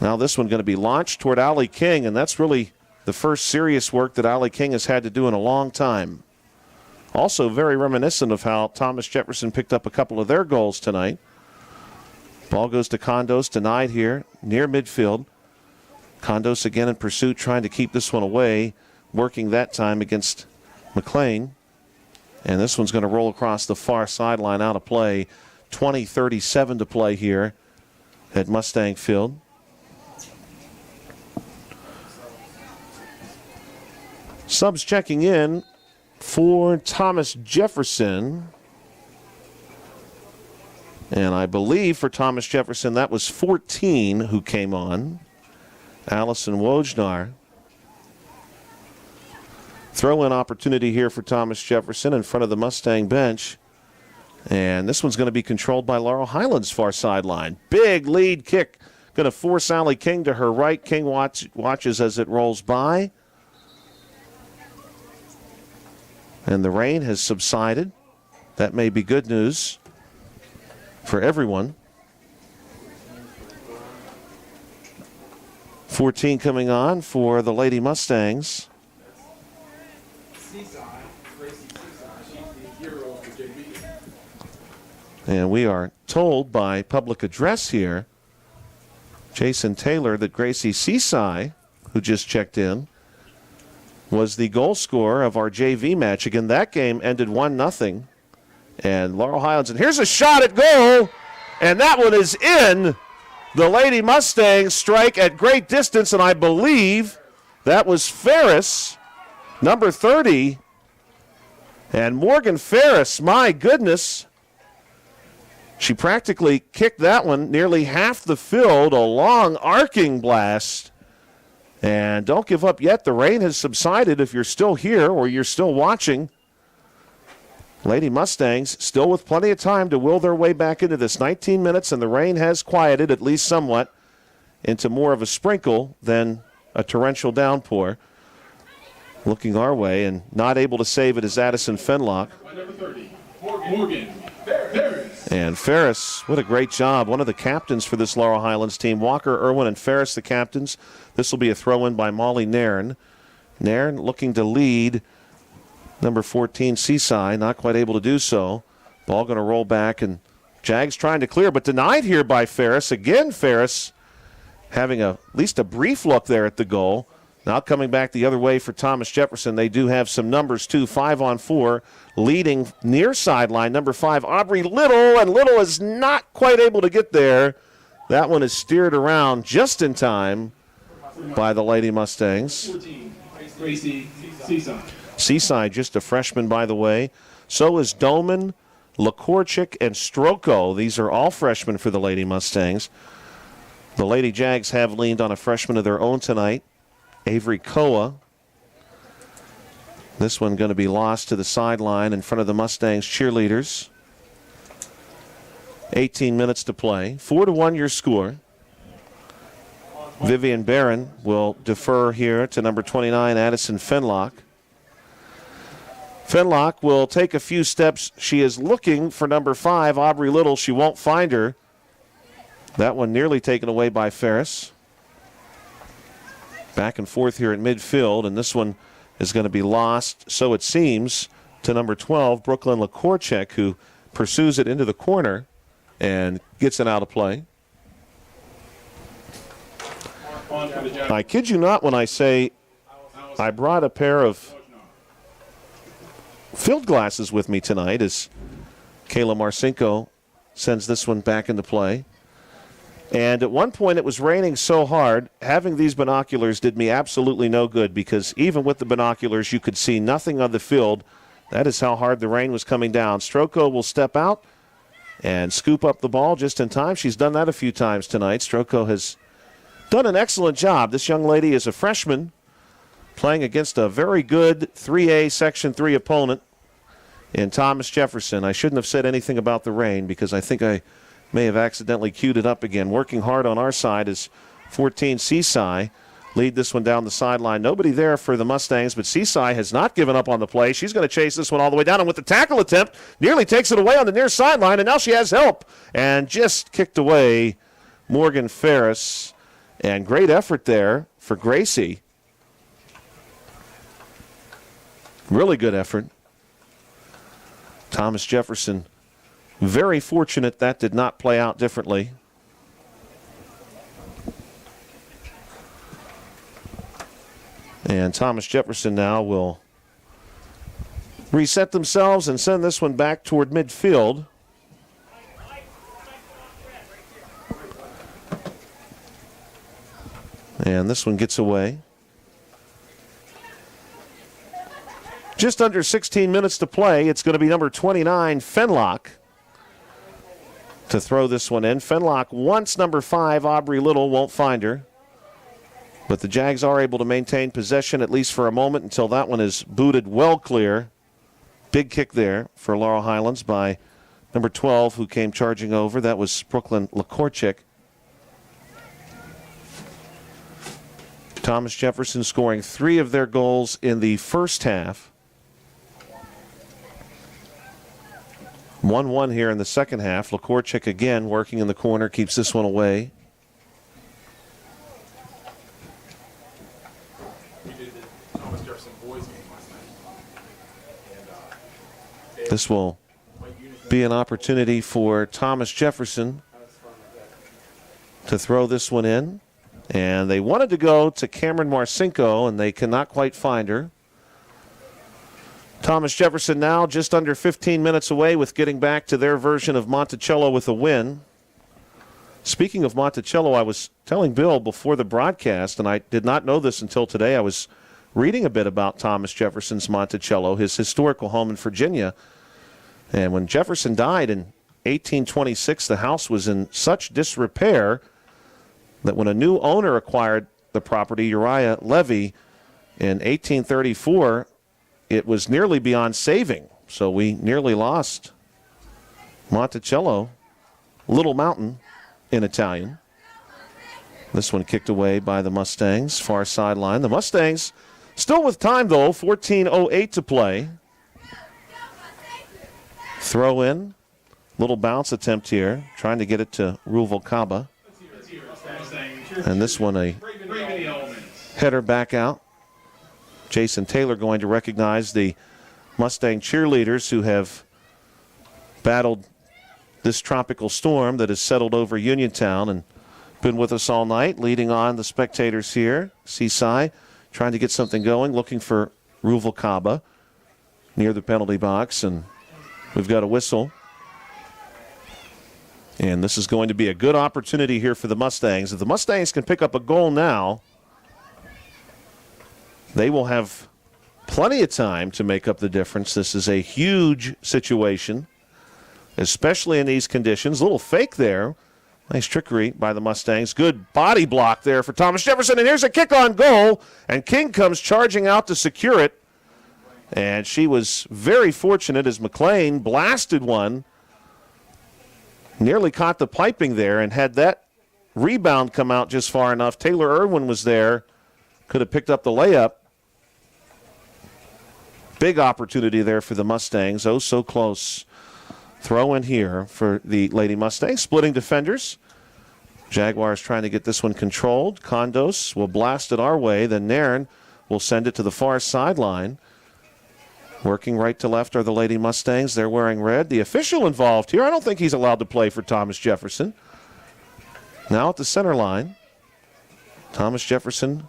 Now this one going to be launched toward Allie King, and that's really the first serious work that Allie King has had to do in a long time. Also very reminiscent of how Thomas Jefferson picked up a couple of their goals tonight. Ball goes to Condos, denied here, near midfield. Condos again in pursuit, trying to keep this one away, working that time against McLean. And this one's going to roll across the far sideline out of play. 20:37 to play here at Mustang Field. Subs checking in for Thomas Jefferson. And I believe for Thomas Jefferson that was 14 who came on. Allison Wojnar. Throw-in opportunity here for Thomas Jefferson in front of the Mustang bench. And this one's going to be controlled by Laurel Highlands far sideline. Big lead kick. Going to force Allie King to her right. King watches as it rolls by. And the rain has subsided. That may be good news for everyone. 14 coming on for the Lady Mustangs. And we are told by public address here, Jason Taylor, that Gracie Seasai, who just checked in, was the goal scorer of our JV match. Again, that game ended 1-0. And Laurel Highlands, and here's a shot at goal, and that one is in. The Lady Mustangs strike at great distance, and I believe that was Ferris, number 30. And Morgan Ferris, my goodness, she practically kicked that one nearly half the field, a long arcing blast. And don't give up yet. The rain has subsided if you're still here or you're still watching. Lady Mustangs still with plenty of time to will their way back into this. 19 minutes, and the rain has quieted at least somewhat into more of a sprinkle than a torrential downpour. Looking our way, and not able to save it is Addison Fenlock.
Number 30, Morgan Ferris.
And Ferris, what a great job. One of the captains for this Laurel Highlands team. Walker, Irwin, and Ferris, the captains. This will be a throw-in by Molly Nairn. Nairn looking to lead number 14, Seaside, not quite able to do so. Ball going to roll back, and Jags trying to clear, but denied here by Ferris. Again, Ferris having at least a brief look there at the goal. Now coming back the other way for Thomas Jefferson. They do have some numbers, too. 5-on-4, leading near sideline. Number 5, Aubrey Little, and Little is not quite able to get there. That one is steered around just in time by the Lady Mustangs.
14, Gracie Seaside.
Seaside, just a freshman, by the way. So is Doman, Lakorchik, and Stroko. These are all freshmen for the Lady Mustangs. The Lady Jags have leaned on a freshman of their own tonight, Avery Koa. This one going to be lost to the sideline in front of the Mustangs cheerleaders. 18 minutes to play. 4-1 your score. Vivian Barron will defer here to number 29, Addison Fenlock. Fenlock will take a few steps. She is looking for number 5, Aubrey Little. She won't find her. That one nearly taken away by Ferris. Back and forth here at midfield, and this one is going to be lost, so it seems, to number 12, Brooklyn Lakorchek, who pursues it into the corner and gets it out of play. I kid you not when I say I brought a pair of field glasses with me tonight as Kayla Marcinko sends this one back into play. And at one point it was raining so hard, having these binoculars did me absolutely no good, because even with the binoculars you could see nothing on the field. That is how hard the rain was coming down. Stroko will step out and scoop up the ball just in time. She's done that a few times tonight. Stroko has done an excellent job. This young lady is a freshman, playing against a very good 3A Section 3 opponent in Thomas Jefferson. I shouldn't have said anything about the rain because I think I may have accidentally queued it up again. Working hard on our side is 14 Seaside. Lead this one down the sideline. Nobody there for the Mustangs, but Seaside has not given up on the play. She's going to chase this one all the way down, and with the tackle attempt, nearly takes it away on the near sideline, and now she has help. And just kicked away Morgan Ferris. And great effort there for Gracie. Really good effort. Thomas Jefferson, very fortunate that did not play out differently. And Thomas Jefferson now will reset themselves and send this one back toward midfield. And this one gets away. Just under 16 minutes to play. It's going to be number 29, Fenlock, to throw this one in. Fenlock wants number 5, Aubrey Little, won't find her. But the Jags are able to maintain possession at least for a moment until that one is booted well clear. Big kick there for Laurel Highlands by number 12, who came charging over. That was Brooklyn Lakorchik. Thomas Jefferson scoring 3 of their goals in the first half. 1-1 here in the second half. Lakorchik again working in the corner, keeps this one away. This will be an opportunity for Thomas Jefferson to throw this one in. And they wanted to go to Cameron Marcinko, and they cannot quite find her. Thomas Jefferson now just under 15 minutes away with getting back to their version of Monticello with a win. Speaking of Monticello, I was telling Bill before the broadcast, and I did not know this until today. I was reading a bit about Thomas Jefferson's Monticello, his historical home in Virginia. And when Jefferson died in 1826, the house was in such disrepair that when a new owner acquired the property, Uriah Levy, in 1834, it was nearly beyond saving. So we nearly lost Monticello, Little Mountain in Italian. This one kicked away by the Mustangs, far sideline. The Mustangs still with time, though, 14:08 to play. Throw in, little bounce attempt here, trying to get it to Ruvalcaba. And this one a header back out. Jason Taylor going to recognize the Mustang cheerleaders who have battled this tropical storm that has settled over Uniontown and been with us all night, leading on the spectators here. Seaside trying to get something going, looking for Ruvalcaba near the penalty box, and we've got a whistle. And this is going to be a good opportunity here for the Mustangs. If the Mustangs can pick up a goal now, they will have plenty of time to make up the difference. This is a huge situation, especially in these conditions. A little fake there. Nice trickery by the Mustangs. Good body block there for Thomas Jefferson. And here's a kick on goal. And King comes charging out to secure it. And she was very fortunate as McLean blasted one. Nearly caught the piping there, and had that rebound come out just far enough, Taylor Irwin was there, could have picked up the layup. Big opportunity there for the Mustangs. Oh, so close. Throw in here for the Lady Mustangs. Splitting defenders. Jaguars trying to get this one controlled. Condos will blast it our way. Then Nairn will send it to the far sideline. Working right to left are the Lady Mustangs. They're wearing red. The official involved here, I don't think he's allowed to play for Thomas Jefferson. Now at the center line, Thomas Jefferson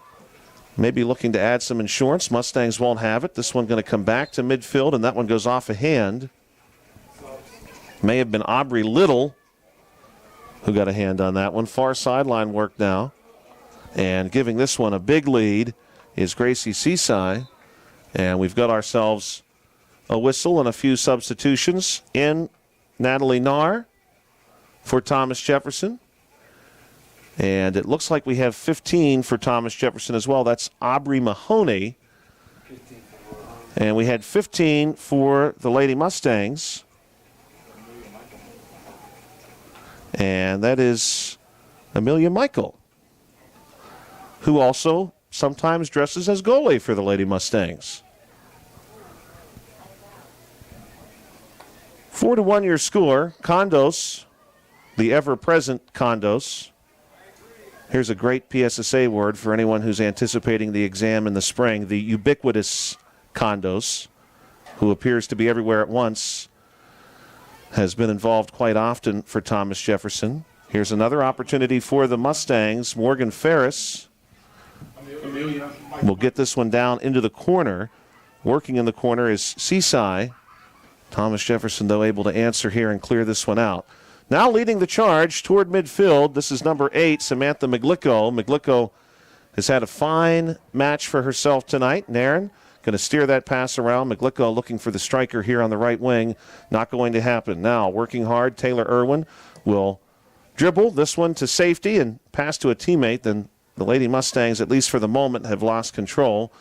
maybe looking to add some insurance. Mustangs won't have it. This one going to come back to midfield, and that one goes off a hand. May have been Aubrey Little who got a hand on that one. Far sideline work now. And giving this one a big lead is Gracie Seaside. And we've got ourselves a whistle and a few substitutions. In Natalie Nahr for Thomas Jefferson. And it looks like we have 15 for Thomas Jefferson as well. That's Aubrey Mahoney And we had 15 for the Lady Mustangs. And that is Amelia Michael, who also sometimes dresses as goalie for the Lady Mustangs. 4-1 your score. Condos, the ever-present Condos. Here's a great PSSA word for anyone who's anticipating the exam in the spring. The ubiquitous Condos, who appears to be everywhere at once, has been involved quite often for Thomas Jefferson. Here's another opportunity for the Mustangs. Morgan Ferris will get this one down into the corner. Working in the corner is Seaside. Thomas Jefferson, though, able to answer here and clear this one out. Now leading the charge toward midfield, this is number 8, Samantha McGlicko. McGlicko has had a fine match for herself tonight. Nairn going to steer that pass around. McGlicko looking for the striker here on the right wing. Not going to happen. Now working hard, Taylor Irwin will dribble this one to safety and pass to a teammate. Then the Lady Mustangs, at least for the moment, have lost control.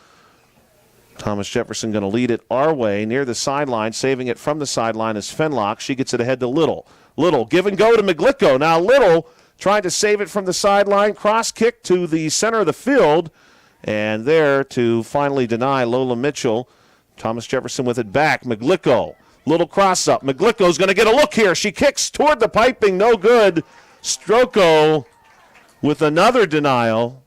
Thomas Jefferson going to lead it our way near the sideline. Saving it from the sideline is Fenlock. She gets it ahead to Little. Little, give and go to McGlicko. Now Little trying to save it from the sideline. Cross kick to the center of the field. And there to finally deny Lola Mitchell. Thomas Jefferson with it back. McGlicko, little cross up. McGlicko's going to get a look here. She kicks toward the piping. No good. Stroko with another denial.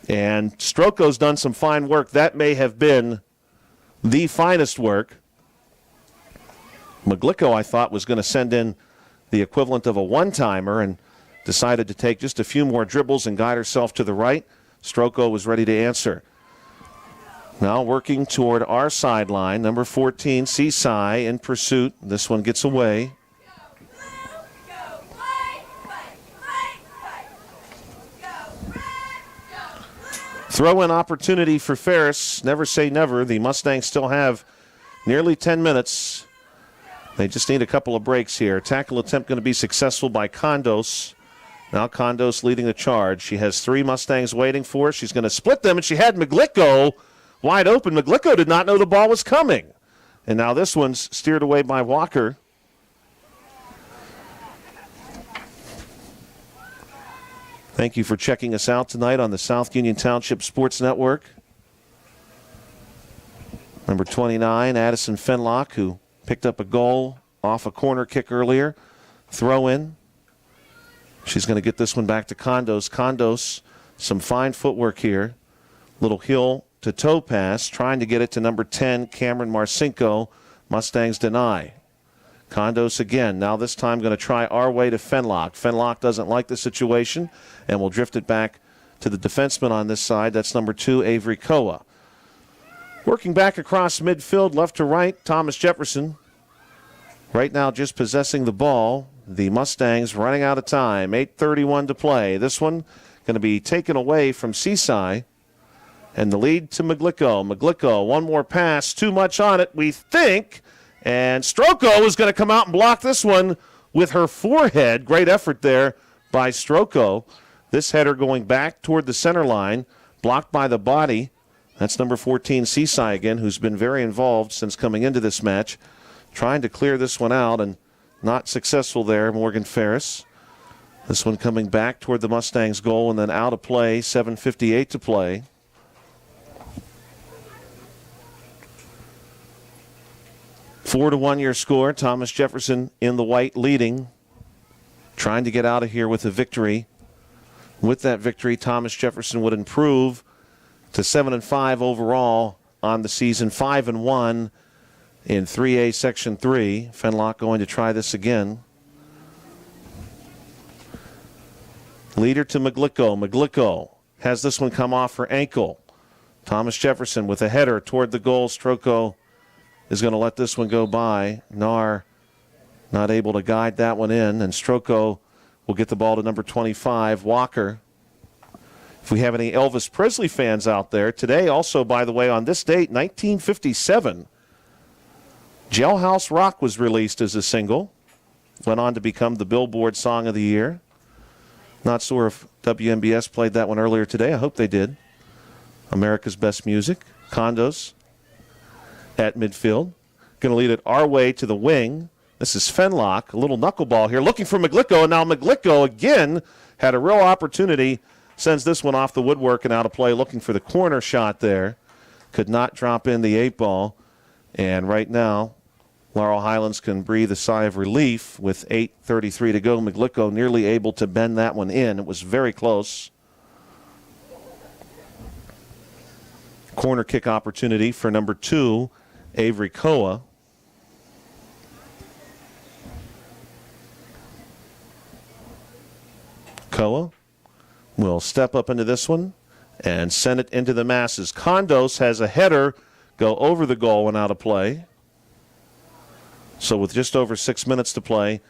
And Stroko's done some fine work. That may have been the finest work. McGlicko, I thought, was going to send in the equivalent of a one-timer and decided to take just a few more dribbles and guide herself to the right. Stroko was ready to answer. Now working toward our sideline, number 14, Seaside in pursuit. This one gets away. Throw-in opportunity for Ferris. Never say never. The Mustangs still have nearly 10 minutes. They just need a couple of breaks here. Tackle attempt going to be successful by Condos. Now Condos leading the charge. She has 3 Mustangs waiting for her. She's going to split them, and she had McGlicko wide open. McGlicko did not know the ball was coming. And now this one's steered away by Walker. Thank you for checking us out tonight on the South Union Township Sports Network. Number 29, Addison Fenlock, who picked up a goal off a corner kick earlier. Throw in. She's going to get this one back to Condos. Condos, some fine footwork here. Little heel to toe pass, trying to get it to number 10, Cameron Marcinko. Mustangs deny. Condos again, now this time going to try our way to Fenlock. Fenlock doesn't like the situation and will drift it back to the defenseman on this side. That's number 2, Avery Koa. Working back across midfield, left to right, Thomas Jefferson. Right now just possessing the ball. The Mustangs running out of time. 8:31 to play. This one going to be taken away from Seaside. And the lead to McGlicko. McGlicko, one more pass. Too much on it, we think. And Stroko is going to come out and block this one with her forehead. Great effort there by Stroko. This header going back toward the center line. Blocked by the body. That's number 14, Seaside again, who's been very involved since coming into this match. Trying to clear this one out and not successful there, Morgan Ferris. This one coming back toward the Mustangs' goal and then out of play, 7:58 to play. Four to 1 your score. Thomas Jefferson in the white leading. Trying to get out of here with a victory. With that victory, Thomas Jefferson would improve to 7-5 overall on the season, 5-1 in 3A Section 3. Fenlock going to try this again. Leader to McGlicko. McGlicko has this one come off her ankle. Thomas Jefferson with a header toward the goal. Stroko is going to let this one go by. Nar not able to guide that one in, and Stroko will get the ball to number 25, Walker. If we have any Elvis Presley fans out there, today also, by the way, on this date, 1957, Jailhouse Rock was released as a single. Went on to become the Billboard Song of the Year. Not sure if WMBS played that one earlier today. I hope they did. America's Best Music. Condos at midfield. Going to lead it our way to the wing. This is Fenlock, a little knuckleball here, looking for Maglico, and now Maglico again had a real opportunity, sends this one off the woodwork and out of play, looking for the corner shot there. Could not drop in the 8-ball, and right now Laurel Highlands can breathe a sigh of relief with 8:33 to go. Maglico nearly able to bend that one in. It was very close. Corner kick opportunity for number 2, Avery Koa. Koa will step up into this one and send it into the masses. Condos has a header go over the goal and out of play. So with just over 6 minutes to play,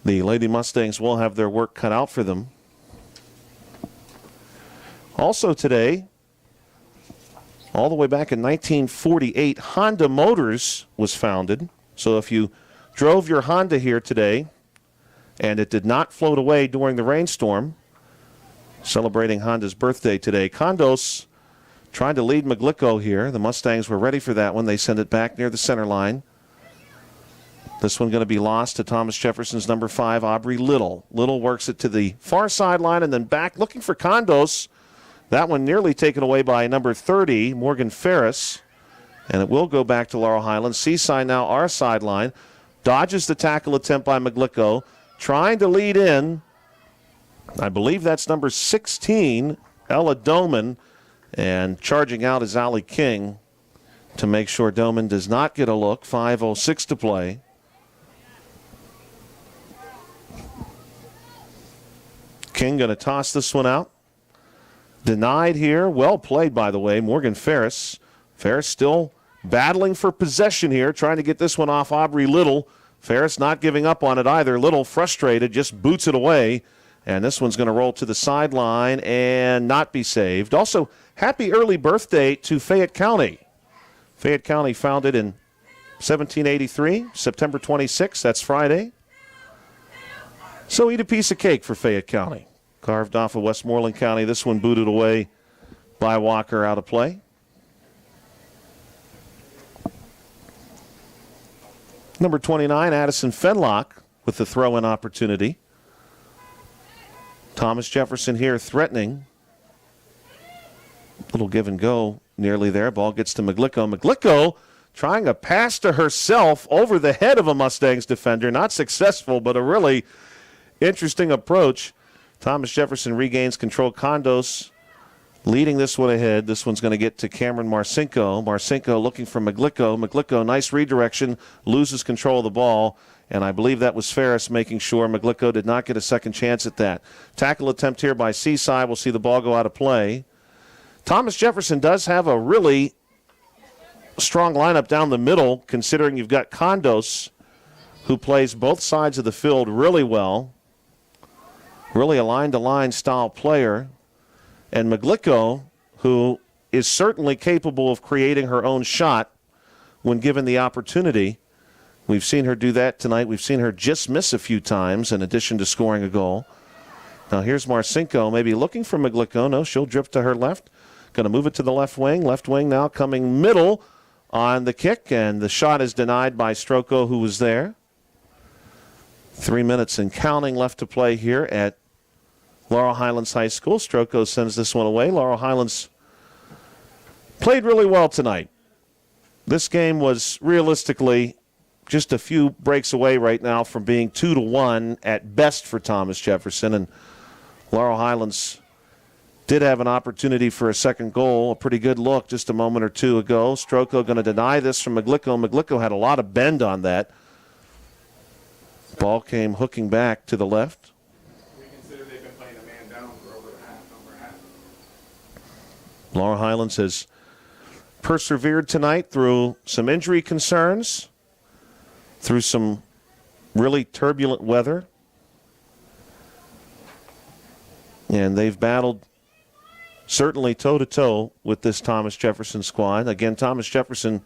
the Lady Mustangs will have their work cut out for them. Also today, all the way back in 1948, Honda Motors was founded. So if you drove your Honda here today and it did not float away during the rainstorm, celebrating Honda's birthday today, Condos trying to lead Maglico here. The Mustangs were ready for that one. They send it back near the center line. This one going to be lost to Thomas Jefferson's number 5, Aubrey Little. Little works it to the far sideline and then back looking for Condos. That one nearly taken away by number 30, Morgan Ferris. And it will go back to Laurel Highlands. Seaside now our sideline. Dodges the tackle attempt by Maglico. Trying to lead in. I believe that's number 16, Ella Doman. And charging out is Allie King to make sure Doman does not get a look. 5:06 to play. King going to toss this one out. Denied here. Well played, by the way. Morgan Ferris. Ferris still battling for possession here, trying to get this one off Aubrey Little. Ferris not giving up on it either. Little frustrated, just boots it away. And this one's going to roll to the sideline and not be saved. Also, happy early birthday to Fayette County. Fayette County founded in 1783, September 26th. That's Friday. So eat a piece of cake for Fayette County. Carved off of Westmoreland County. This one booted away by Walker, out of play. Number 29, Addison Fenlock with the throw-in opportunity. Thomas Jefferson here threatening. Little give and go nearly there. Ball gets to Maglico. Maglico trying a pass to herself over the head of a Mustangs defender. Not successful, but a really interesting approach. Thomas Jefferson regains control. Condos leading this one ahead. This one's going to get to Cameron Marcinko. Marcinko looking for Maglico. Maglico, nice redirection, loses control of the ball. And I believe that was Ferris making sure Maglico did not get a second chance at that. Tackle attempt here by Seaside. We'll see the ball go out of play. Thomas Jefferson does have a really strong lineup down the middle, considering you've got Condos, who plays both sides of the field really well. Really a line-to-line style player. And Maglico, who is certainly capable of creating her own shot when given the opportunity. We've seen her do that tonight. We've seen her just miss a few times in addition to scoring a goal. Now here's Marcinko, maybe looking for Maglico. No, she'll drip to her left. Going to move it to the left wing. Left wing now coming middle on the kick, and the shot is denied by Stroko, who was there. 3 minutes and counting left to play here at Laurel Highlands High School. Stroko sends this one away. Laurel Highlands played really well tonight. This game was realistically just a few breaks away right now from being 2-1 at best for Thomas Jefferson. And Laurel Highlands did have an opportunity for a second goal, a pretty good look just a moment or two ago. Stroko going to deny this from Maglico. Maglico had a lot of bend on that. Ball came hooking back to the left.
We consider they've been playing a man down for over half.
Laurel Highlands has persevered tonight through some injury concerns, through some really turbulent weather. And they've battled certainly toe-to-toe with this Thomas Jefferson squad. Again, Thomas Jefferson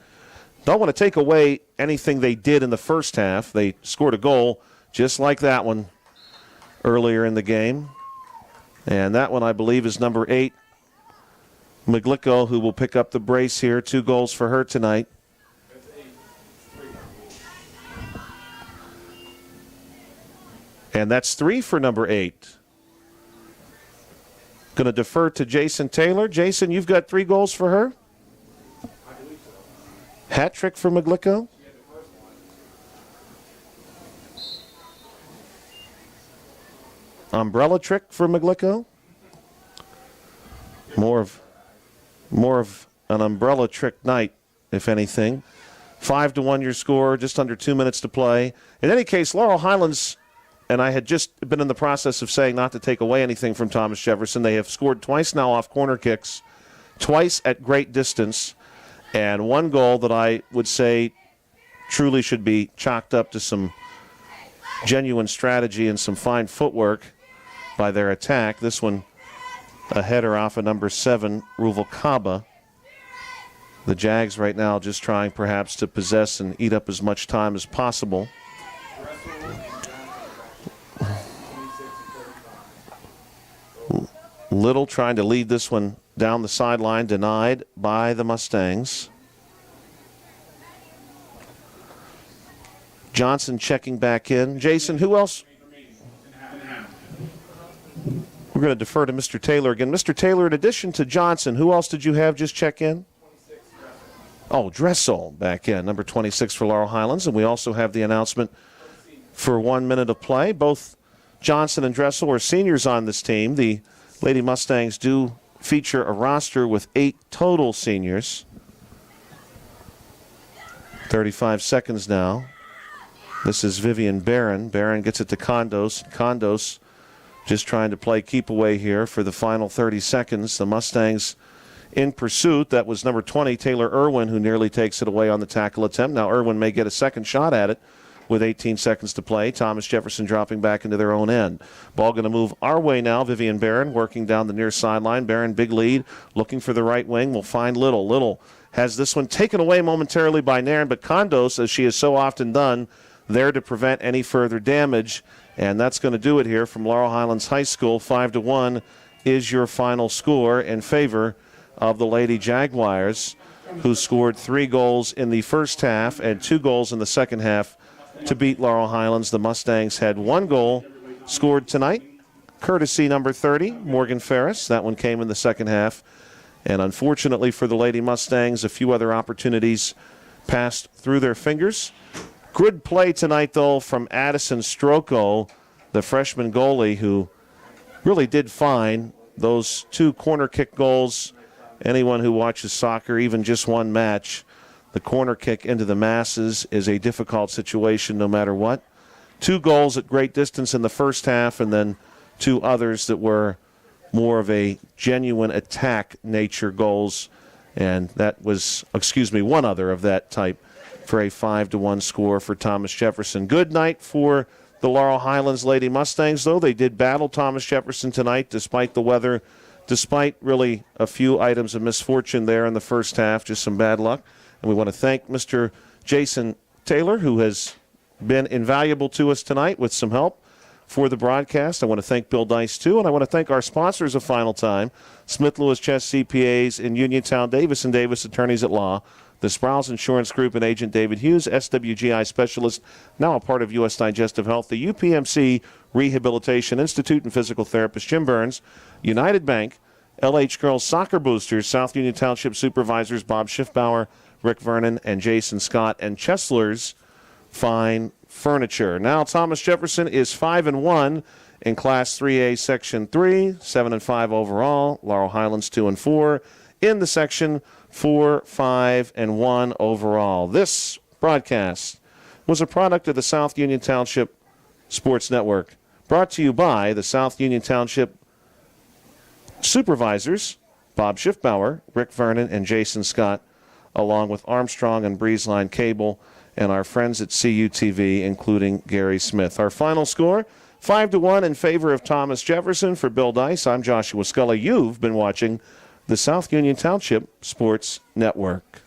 don't want to take away anything they did in the first half. They scored a goal just like that one earlier in the game. And that one, I believe, is number 8, Maglico, who will pick up the brace here. 2 goals for her tonight. And that's 3 for number 8. Going to defer to Jason Taylor. Jason, you've got 3 goals for her? Hat trick for Maglico? Umbrella trick for Maglico? More of an umbrella trick night, if anything. 5-1 your score, just under 2 minutes to play. In any case, Laurel Highlands, and I had just been in the process of saying not to take away anything from Thomas Jefferson. They have scored twice now off corner kicks, twice at great distance, and 1 goal that I would say truly should be chalked up to some genuine strategy and some fine footwork by their attack. This one, a header off of number 7, Ruvalcaba. The Jags right now just trying perhaps to possess and eat up as much time as possible. Little trying to lead this one down the sideline, denied by the Mustangs. Johnson checking back in. Jason, who else? We're going to defer to Mr. Taylor again. Mr. Taylor, in addition to Johnson, who else did you have just check in? Oh, Dressel back in, number 26 for Laurel Highlands. And we also have the announcement for 1 minute of play. Both Johnson and Dressel are seniors on this team. The Lady Mustangs do feature a roster with 8 total seniors. 35 seconds now. This is Vivian Barron. Barron gets it to Condos. Condos just trying to play keep away here for the final 30 seconds. The Mustangs in pursuit. That was number 20, Taylor Irwin, who nearly takes it away on the tackle attempt. Now Irwin may get a second shot at it with 18 seconds to play. Thomas Jefferson dropping back into their own end. Ball going to move our way now. Vivian Barron working down the near sideline. Barron, big lead, looking for the right wing. Will find Little. Little has this one taken away momentarily by Nairn, but Condos, as she has so often done, there to prevent any further damage. And that's going to do it here from Laurel Highlands High School. 5-1 is your final score in favor of the Lady Jaguars, who scored 3 goals in the first half and 2 goals in the second half to beat Laurel Highlands. The Mustangs had 1 goal scored tonight, courtesy number 30, Morgan Ferris. That one came in the second half. And unfortunately for the Lady Mustangs, a few other opportunities passed through their fingers. Good play tonight, though, from Addison Stroko, the freshman goalie, who really did fine. Those 2 corner kick goals, anyone who watches soccer, even just one match, the corner kick into the masses is a difficult situation no matter what. 2 goals at great distance in the first half, and then 2 others that were more of a genuine attack nature goals. And that was, 1 other of that type for a 5-1 score for Thomas Jefferson. Good night for the Laurel Highlands Lady Mustangs, though. They did battle Thomas Jefferson tonight despite the weather, despite really a few items of misfortune there in the first half, just some bad luck. And we want to thank Mr. Jason Taylor, who has been invaluable to us tonight with some help for the broadcast. I want to thank Bill Dice, too, and I want to thank our sponsors a final time, Smith Lewis Chess CPAs in Uniontown, Davis & Davis Attorneys at Law, the Sprouse Insurance Group and Agent David Hughes, SWGI Specialist, now a part of U.S. Digestive Health, the UPMC Rehabilitation Institute and Physical Therapist Jim Burns, United Bank, LH Girls Soccer Boosters, South Union Township Supervisors Bob Schiffbauer, Rick Vernon, and Jason Scott, and Chesler's Fine Furniture. Now Thomas Jefferson is 5-1 in Class 3A Section 3, 7-5 overall. Laurel Highlands 2-4 in the section, 4-5-1 overall. This broadcast was a product of the South Union Township Sports Network, brought to you by the South Union Township Supervisors, Bob Schiffbauer, Rick Vernon, and Jason Scott, along with Armstrong and Breezeline Cable, and our friends at CUTV, including Gary Smith. Our final score, 5-1 in favor of Thomas Jefferson. For Bill Dice, I'm Joshua Scully. You've been watching the South Union Township Sports Network.